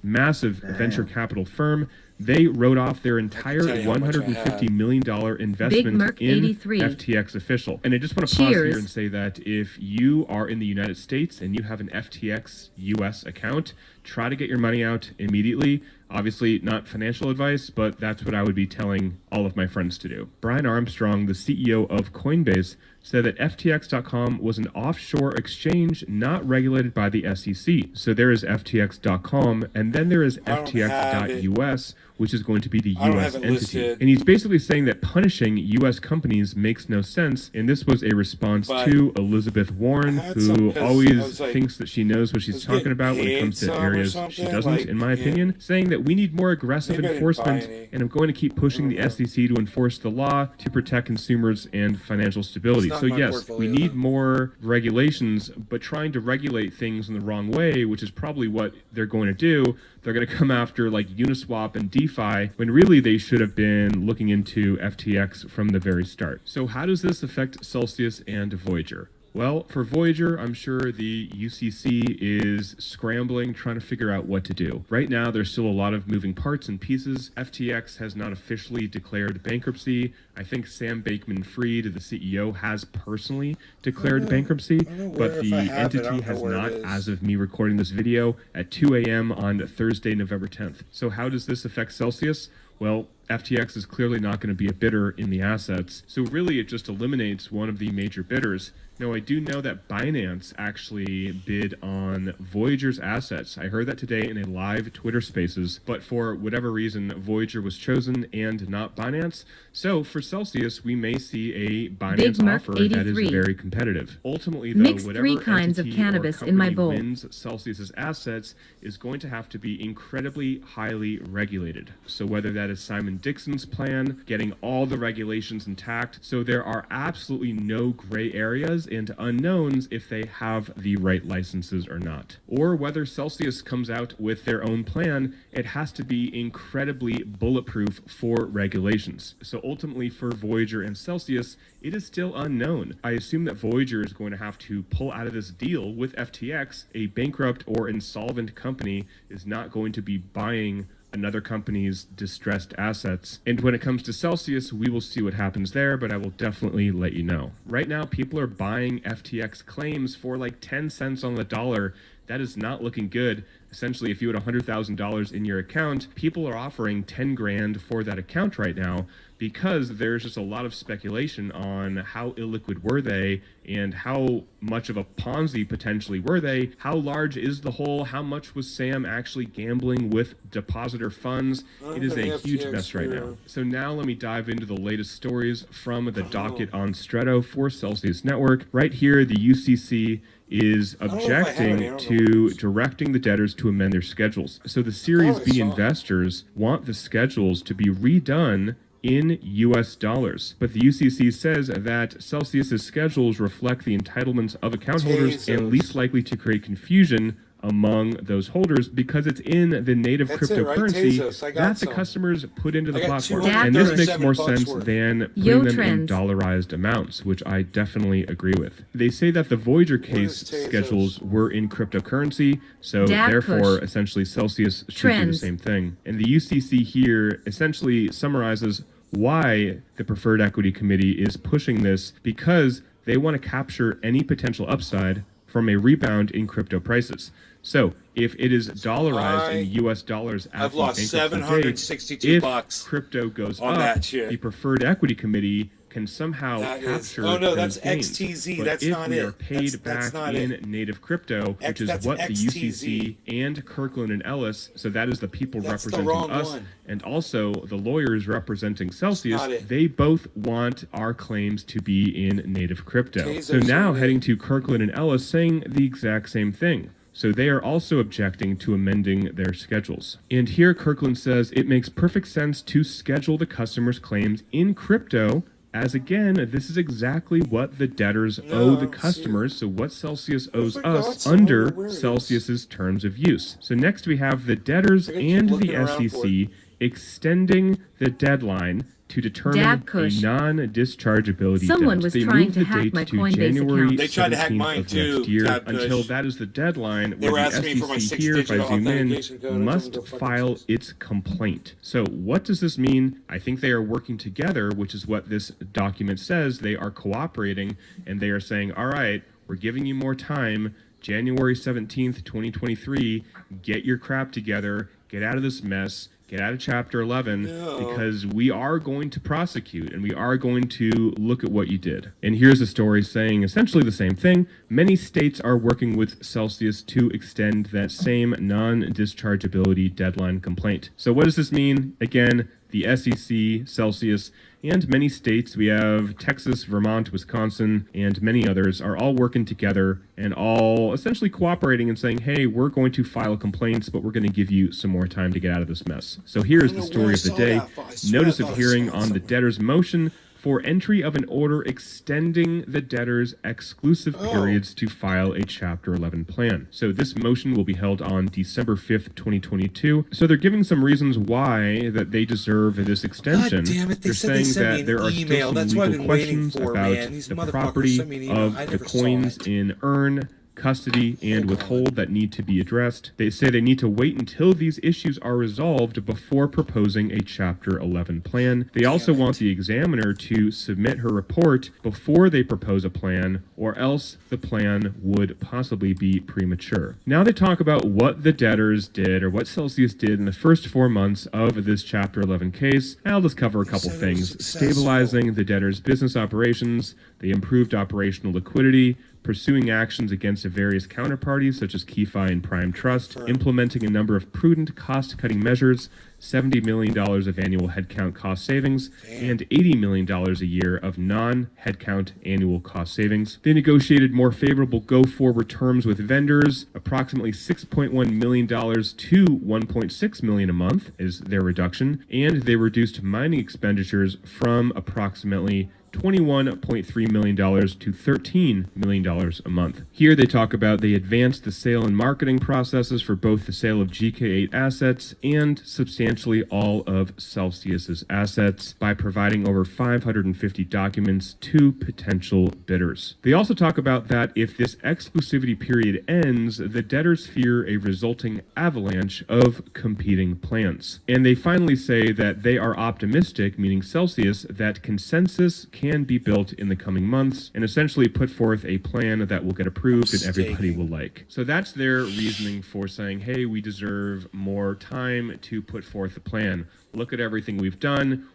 [SPEAKER 7] massive venture capital firm, they wrote off their entire
[SPEAKER 1] tell you how much I
[SPEAKER 7] $150 million investment
[SPEAKER 2] Merc
[SPEAKER 7] in
[SPEAKER 2] 83.
[SPEAKER 7] FTX official. And I just want to pause
[SPEAKER 2] Cheers.
[SPEAKER 7] here and say that if you are in the United States and you have an FTX US account, try to get your money out immediately. Obviously, not financial advice, but that's what I would be telling all of my friends to do. Brian Armstrong, the CEO of Coinbase, said that FTX.com was an offshore exchange not regulated by the SEC. So there is FTX.com, and then there is
[SPEAKER 1] I don't have it.
[SPEAKER 7] FTX.us, which is going to be the
[SPEAKER 1] I don't
[SPEAKER 7] U.S.
[SPEAKER 1] have it
[SPEAKER 7] entity.
[SPEAKER 1] listed.
[SPEAKER 7] And he's basically saying that punishing U.S. companies makes no sense, and this was a response
[SPEAKER 1] But
[SPEAKER 7] to Elizabeth Warren,
[SPEAKER 1] I had some,
[SPEAKER 7] who
[SPEAKER 1] 'cause I
[SPEAKER 7] always
[SPEAKER 1] was like,
[SPEAKER 7] thinks that she knows what she's
[SPEAKER 1] was
[SPEAKER 7] talking
[SPEAKER 1] getting
[SPEAKER 7] about when it
[SPEAKER 1] paid
[SPEAKER 7] comes to
[SPEAKER 1] some or
[SPEAKER 7] areas she
[SPEAKER 1] something,
[SPEAKER 7] doesn't,
[SPEAKER 1] like,
[SPEAKER 7] in my
[SPEAKER 1] yeah.
[SPEAKER 7] opinion, saying that we need more aggressive
[SPEAKER 1] Maybe I didn't buy
[SPEAKER 7] enforcement,
[SPEAKER 1] any.
[SPEAKER 7] and I'm going to keep pushing the SEC to enforce the law to protect consumers and financial stability.
[SPEAKER 1] It's not
[SPEAKER 7] So
[SPEAKER 1] in my
[SPEAKER 7] yes, we
[SPEAKER 1] portfolio,
[SPEAKER 7] need
[SPEAKER 1] though.
[SPEAKER 7] more regulations, but trying to regulate things in the wrong way, which is probably what they're going to do. They're going to come after like Uniswap and DeFi when really they should have been looking into FTX from the very start. So how does this affect Celsius and Voyager? Well, for Voyager, I'm sure the UCC is scrambling, trying to figure out what to do. Right now, there's still a lot of moving parts and pieces. FTX has not officially declared bankruptcy. I think Sam Bankman-Fried, the CEO, has personally declared bankruptcy, but the entity has not, as of me recording this video, at 2 a.m. on Thursday, November 10th. So how does this affect Celsius? Well, FTX is clearly not going to be a bidder in the assets, so really it just eliminates one of the major bidders. Now, I do know that Binance actually bid on Voyager's assets. I heard that today in a live Twitter Spaces, but for whatever reason, Voyager was chosen and not Binance. So for Celsius, we may see a Binance
[SPEAKER 2] Merc
[SPEAKER 7] offer that is
[SPEAKER 2] 83.
[SPEAKER 7] very competitive. Ultimately, though,
[SPEAKER 2] Mix
[SPEAKER 7] whatever
[SPEAKER 2] 3 kinds of
[SPEAKER 7] entity or
[SPEAKER 2] cannabis in my
[SPEAKER 7] company
[SPEAKER 2] bowl.
[SPEAKER 7] wins Celsius's assets is going to have to be incredibly highly regulated. So whether that is Simon Dixon's plan, getting all the regulations intact, so there are absolutely no gray areas and unknowns if they have the right licenses or not. Or whether Celsius comes out with their own plan, it has to be incredibly bulletproof for regulations. So ultimately for Voyager and Celsius, it is still unknown. I assume that Voyager is going to have to pull out of this deal with FTX. A bankrupt or insolvent company is not going to be buying another company's distressed assets. And when it comes to Celsius, we will see what happens there, but I will definitely let you know. Right now, people are buying FTX claims for like 10 cents on the dollar. That is not looking good. Essentially, if you had $100,000 in your account, people are offering 10 grand for that account right now because there's just a lot of speculation on how illiquid were they and how much of a Ponzi potentially were they, how large is the hole, how much was Sam actually gambling with depositor funds. It is a huge mess right now. So now let me dive into the latest stories from the docket on Stretto for Celsius Network. Right here, the UCC is objecting to directing the debtors to amend their schedules. So the Series B investors want the schedules to be redone in US dollars. But the UCC says that Celsius's schedules reflect the entitlements of account holders and least likely to create confusion among those holders because it's in the native cryptocurrency that the customers put into the platform. And this makes more sense than putting them in dollarized amounts, which I definitely agree with. They say that the Voyager case schedules were in cryptocurrency, so therefore essentially Celsius should do the same thing. And the UCC here essentially summarizes why the Preferred Equity Committee is pushing this, because they want to capture any potential upside from a rebound in crypto prices. So if it is dollarized in US dollars at
[SPEAKER 1] I've
[SPEAKER 7] the
[SPEAKER 1] lost
[SPEAKER 7] bankruptcy date,
[SPEAKER 1] $762
[SPEAKER 7] crypto goes
[SPEAKER 1] on
[SPEAKER 7] up,
[SPEAKER 1] that shit.
[SPEAKER 7] the Preferred Equity Committee can somehow capture those
[SPEAKER 1] that's
[SPEAKER 7] gains.
[SPEAKER 1] XTZ.
[SPEAKER 7] But
[SPEAKER 1] That's
[SPEAKER 7] if
[SPEAKER 1] not
[SPEAKER 7] we
[SPEAKER 1] it.
[SPEAKER 7] are paid
[SPEAKER 1] That's
[SPEAKER 7] back
[SPEAKER 1] not
[SPEAKER 7] in
[SPEAKER 1] it.
[SPEAKER 7] native crypto, which is
[SPEAKER 1] That's
[SPEAKER 7] what the
[SPEAKER 1] XTZ.
[SPEAKER 7] UCC and Kirkland and Ellis, so that is the people
[SPEAKER 1] That's the
[SPEAKER 7] representing
[SPEAKER 1] wrong
[SPEAKER 7] us,
[SPEAKER 1] one.
[SPEAKER 7] and also the lawyers representing Celsius,
[SPEAKER 1] not it.
[SPEAKER 7] they both want our claims to be in native crypto.
[SPEAKER 1] Tezos
[SPEAKER 7] So now
[SPEAKER 1] are it.
[SPEAKER 7] heading to Kirkland and Ellis saying the exact same thing. So they are also objecting to amending their schedules. And here Kirkland says it makes perfect sense to schedule the customer's claims in crypto, as again, this is exactly what the debtors owe the customers, so what Celsius owes us under Celsius's terms of use. So next we have the debtors and the SEC extending the deadline to determine a non-dischargeability
[SPEAKER 2] Someone
[SPEAKER 7] debt.
[SPEAKER 2] was
[SPEAKER 7] They
[SPEAKER 2] trying
[SPEAKER 7] moved
[SPEAKER 2] to
[SPEAKER 7] the
[SPEAKER 2] hack
[SPEAKER 7] date
[SPEAKER 2] my
[SPEAKER 7] to
[SPEAKER 2] Coinbase
[SPEAKER 7] January
[SPEAKER 2] account.
[SPEAKER 1] They tried to hack
[SPEAKER 7] 17th
[SPEAKER 1] mine
[SPEAKER 7] of
[SPEAKER 1] too,
[SPEAKER 7] next year
[SPEAKER 1] Tab
[SPEAKER 7] until
[SPEAKER 1] Kush.
[SPEAKER 7] that is the deadline
[SPEAKER 1] They were
[SPEAKER 7] where the
[SPEAKER 1] asking me for my
[SPEAKER 7] SEC here, if I
[SPEAKER 1] 6-digit
[SPEAKER 7] zoom
[SPEAKER 1] authentication
[SPEAKER 7] in,
[SPEAKER 1] code. I told them
[SPEAKER 7] must
[SPEAKER 1] to go fuck
[SPEAKER 7] file
[SPEAKER 1] themselves.
[SPEAKER 7] its complaint. So what does this mean? I think they are working together, which is what this document says. They are cooperating and they are saying, all right, we're giving you more time. January 17th, 2023, get your crap together get out of this mess, get out of Chapter 11, because we are going to prosecute and we are going to look at what you did. And here's a story saying essentially the same thing. Many states are working with Celsius to extend that same non-dischargeability deadline complaint. So what does this mean? Again, the SEC, Celsius, and many states, we have Texas, Vermont, Wisconsin, and many others, are all working together and all essentially cooperating and saying, hey, we're going to file complaints, but we're going to give you some more time to get out of this mess. So here's the story of the day. Notice of hearing on the debtor's motion for entry of an order extending the debtor's exclusive periods to file a Chapter 11 plan. So this motion will be held on December 5th, 2022. So they're giving some reasons why that they deserve this extension.
[SPEAKER 1] God damn it, they
[SPEAKER 7] They're
[SPEAKER 1] said they
[SPEAKER 7] saying
[SPEAKER 1] sent me
[SPEAKER 7] that
[SPEAKER 1] an
[SPEAKER 7] there are
[SPEAKER 1] email.
[SPEAKER 7] still some
[SPEAKER 1] That's what I've
[SPEAKER 7] legal
[SPEAKER 1] been waiting
[SPEAKER 7] questions
[SPEAKER 1] for,
[SPEAKER 7] about
[SPEAKER 1] man. These
[SPEAKER 7] the
[SPEAKER 1] motherfuckers
[SPEAKER 7] property
[SPEAKER 1] sent me an email.
[SPEAKER 7] of
[SPEAKER 1] I
[SPEAKER 7] the
[SPEAKER 1] never saw
[SPEAKER 7] coins
[SPEAKER 1] it.
[SPEAKER 7] in Earn, custody, and withhold that need to be addressed. They say they need to wait until these issues are resolved before proposing a Chapter 11 plan. They also want the examiner to submit her report before they propose a plan, or else the plan would possibly be premature. Now they talk about what the debtors did, or what Celsius did in the first 4 months of this Chapter 11 case. I'll just cover a couple
[SPEAKER 1] said it was
[SPEAKER 7] things.
[SPEAKER 1] successful.
[SPEAKER 7] Stabilizing the debtor's business operations, they improved operational liquidity, pursuing actions against various counterparties such as KeyFi and Prime Trust, implementing a number of prudent cost-cutting measures, $70 million of annual headcount cost savings, and $80 million a year of non-headcount annual cost savings. They negotiated more favorable go-forward terms with vendors, approximately $6.1 million to $1.6 million a month is their reduction, and they reduced mining expenditures from approximately $21.3 million to $13 million a month. Here they talk about they advanced the sale and marketing processes for both the sale of GK8 assets and substantially all of Celsius's assets by providing over 550 documents to potential bidders. They also talk about that if this exclusivity period ends, the debtors fear a resulting avalanche of competing plans. And they finally say that they are optimistic, meaning Celsius, that consensus can be built in the coming months and essentially put forth a plan that will get approved and everybody will like. So that's their reasoning for saying, hey, we deserve more time to put forth a plan. Look at everything we've done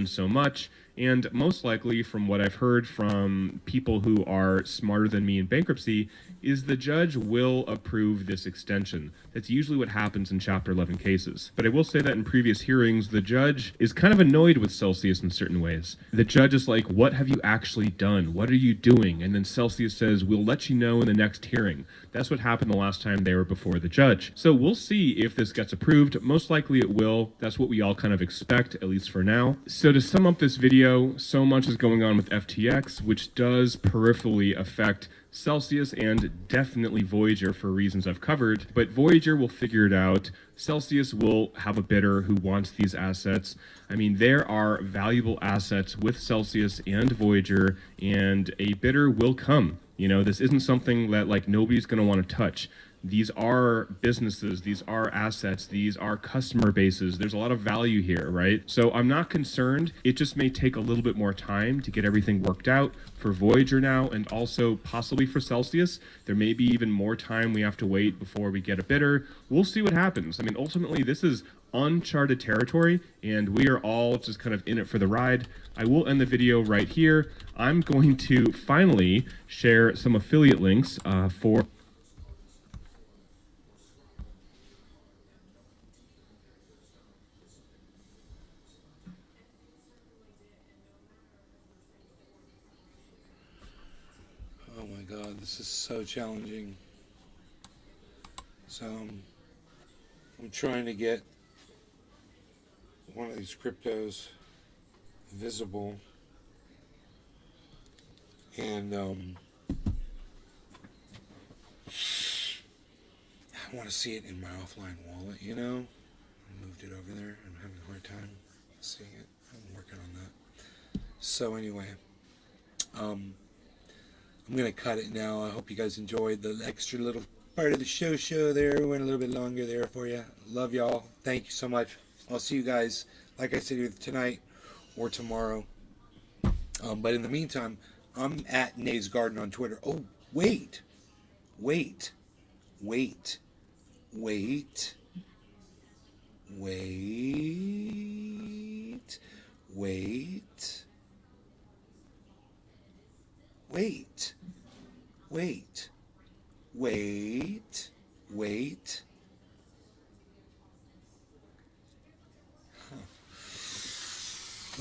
[SPEAKER 7] so much. And most likely, from what I've heard from people who are smarter than me in bankruptcy, is the judge will approve this extension. That's usually what happens in Chapter 11 cases. But I will say that in previous hearings, the judge is kind of annoyed with Celsius in certain ways. The judge is like, what have you actually done? What are you doing? And then Celsius says, we'll let you know in the next hearing. That's what happened the last time they were before the judge. So we'll see if this gets approved. Most likely it will. That's what we all kind of expect, at least for now. So to sum up this video, so much is going on with FTX, which does peripherally affect Celsius and definitely Voyager for reasons I've covered, but Voyager will figure it out. Celsius will have a bidder who wants these assets. I mean, there are valuable assets with Celsius and Voyager, and a bidder will come. You know, this isn't something that like nobody's going to want to touch. These are businesses, these are assets, these are customer bases. There's a lot of value here, right? So I'm not concerned. It just may take a little bit more time to get everything worked out for Voyager now, and also possibly for Celsius. There may be even more time we have to wait before we get a bidder. We'll see what happens. I mean, ultimately, this is uncharted territory, and we are all just kind of in it for the ride. I will end the video right here. I'm going to finally share some affiliate links for
[SPEAKER 1] Oh my god, this is so challenging. So, I'm trying to get one of these cryptos visible, and I want to see it in my offline wallet, you know? I moved it over there. I'm having a hard time seeing it. I'm working on that. So anyway, I'm going to cut it now. I hope you guys enjoyed the extra little part of the show there. We went a little bit longer there for you. Love y'all. Thank you so much. I'll see you guys, like I said, either tonight or tomorrow. But in the meantime, I'm at Nate's Garden on Twitter. Oh, wait. Wait. Wait. Wait. Wait. Wait. Wait.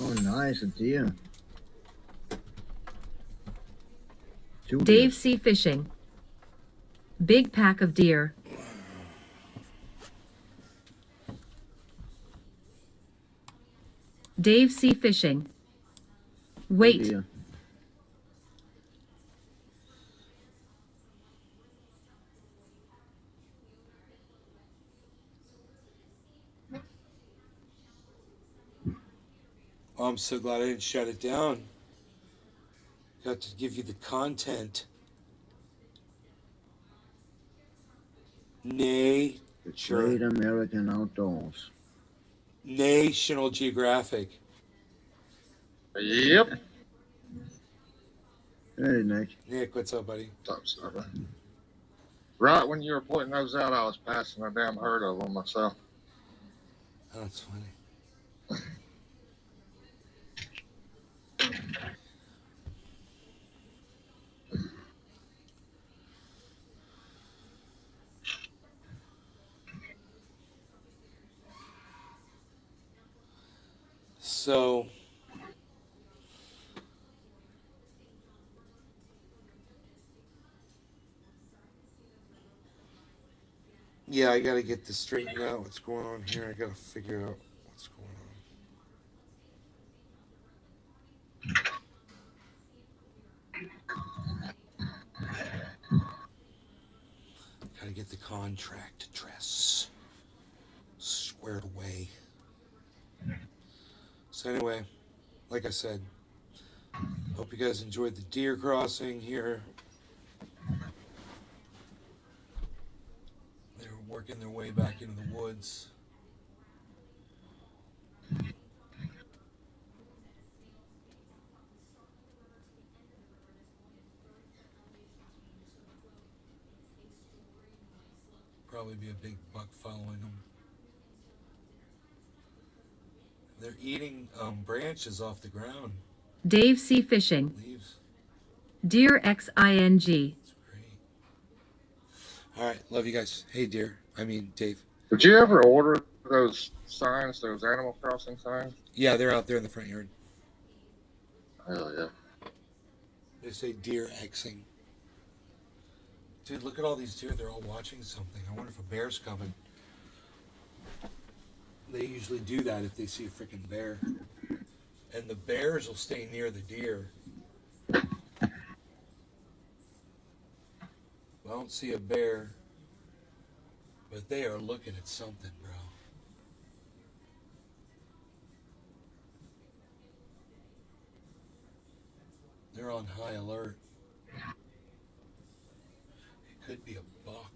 [SPEAKER 8] Oh, nice, a deer. Two
[SPEAKER 2] Dave
[SPEAKER 8] deer.
[SPEAKER 2] C. Fishing. Big pack of deer. Dave C. Fishing. Wait.
[SPEAKER 8] Deer.
[SPEAKER 1] Oh, I'm so glad I didn't shut it down. Got to give you the content.
[SPEAKER 8] The
[SPEAKER 1] Nature.
[SPEAKER 8] Great American Outdoors.
[SPEAKER 1] National Geographic.
[SPEAKER 3] Yep.
[SPEAKER 8] Hey, Nick.
[SPEAKER 1] Nick, what's up, buddy?
[SPEAKER 3] What's up, son? Right when you were pointing those out, I was passing a damn herd of them myself.
[SPEAKER 1] Oh, that's funny. So, yeah, I gotta get this straightened out. What's going on here? I gotta figure out what's going on. Gotta get the contract address squared away. So anyway, like I said, hope you guys enjoyed the deer crossing here. They were working their way back into the woods. Probably be a big buck following them. They're eating branches off the ground.
[SPEAKER 2] Dave C. Fishing.
[SPEAKER 1] Leaves.
[SPEAKER 2] Deer XING.
[SPEAKER 1] It's great. All right, love you guys. Hey, dear. I mean, Dave.
[SPEAKER 3] Did you ever order those signs, those Animal Crossing signs?
[SPEAKER 1] Yeah, they're out there in the front yard.
[SPEAKER 3] Hell yeah.
[SPEAKER 1] They say deer Xing. Dude, look at all these deer. They're all watching something. I wonder if a bear's coming. They usually do that if they see a freaking bear. And the bears will stay near the deer. I don't see a bear, but they are looking at something, bro. They're on high alert. It could be a buck.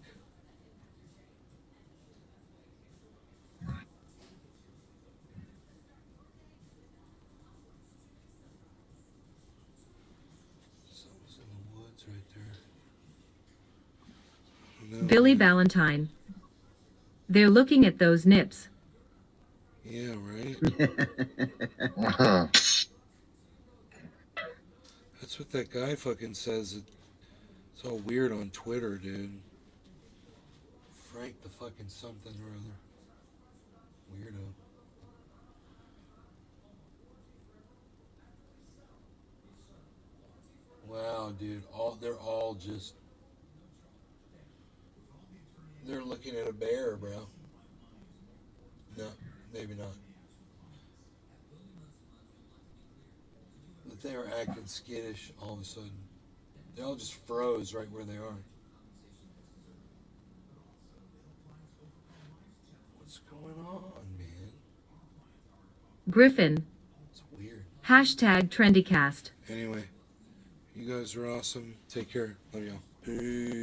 [SPEAKER 1] Something's in the woods right there. No.
[SPEAKER 2] Billy Ballantyne. They're looking at those nips.
[SPEAKER 1] Yeah, right? That's what that guy fucking says. It's all weird on Twitter, dude. Frank the fucking something or other. Weirdo. Wow, dude. They're looking at a bear, bro. No, maybe not. But they were acting skittish all of a sudden. They all just froze right where they are. What's going on, man?
[SPEAKER 2] Griffin.
[SPEAKER 1] It's weird.
[SPEAKER 2] Hashtag TrendyCast.
[SPEAKER 1] Anyway, you guys are awesome. Take care. Love y'all. Peace.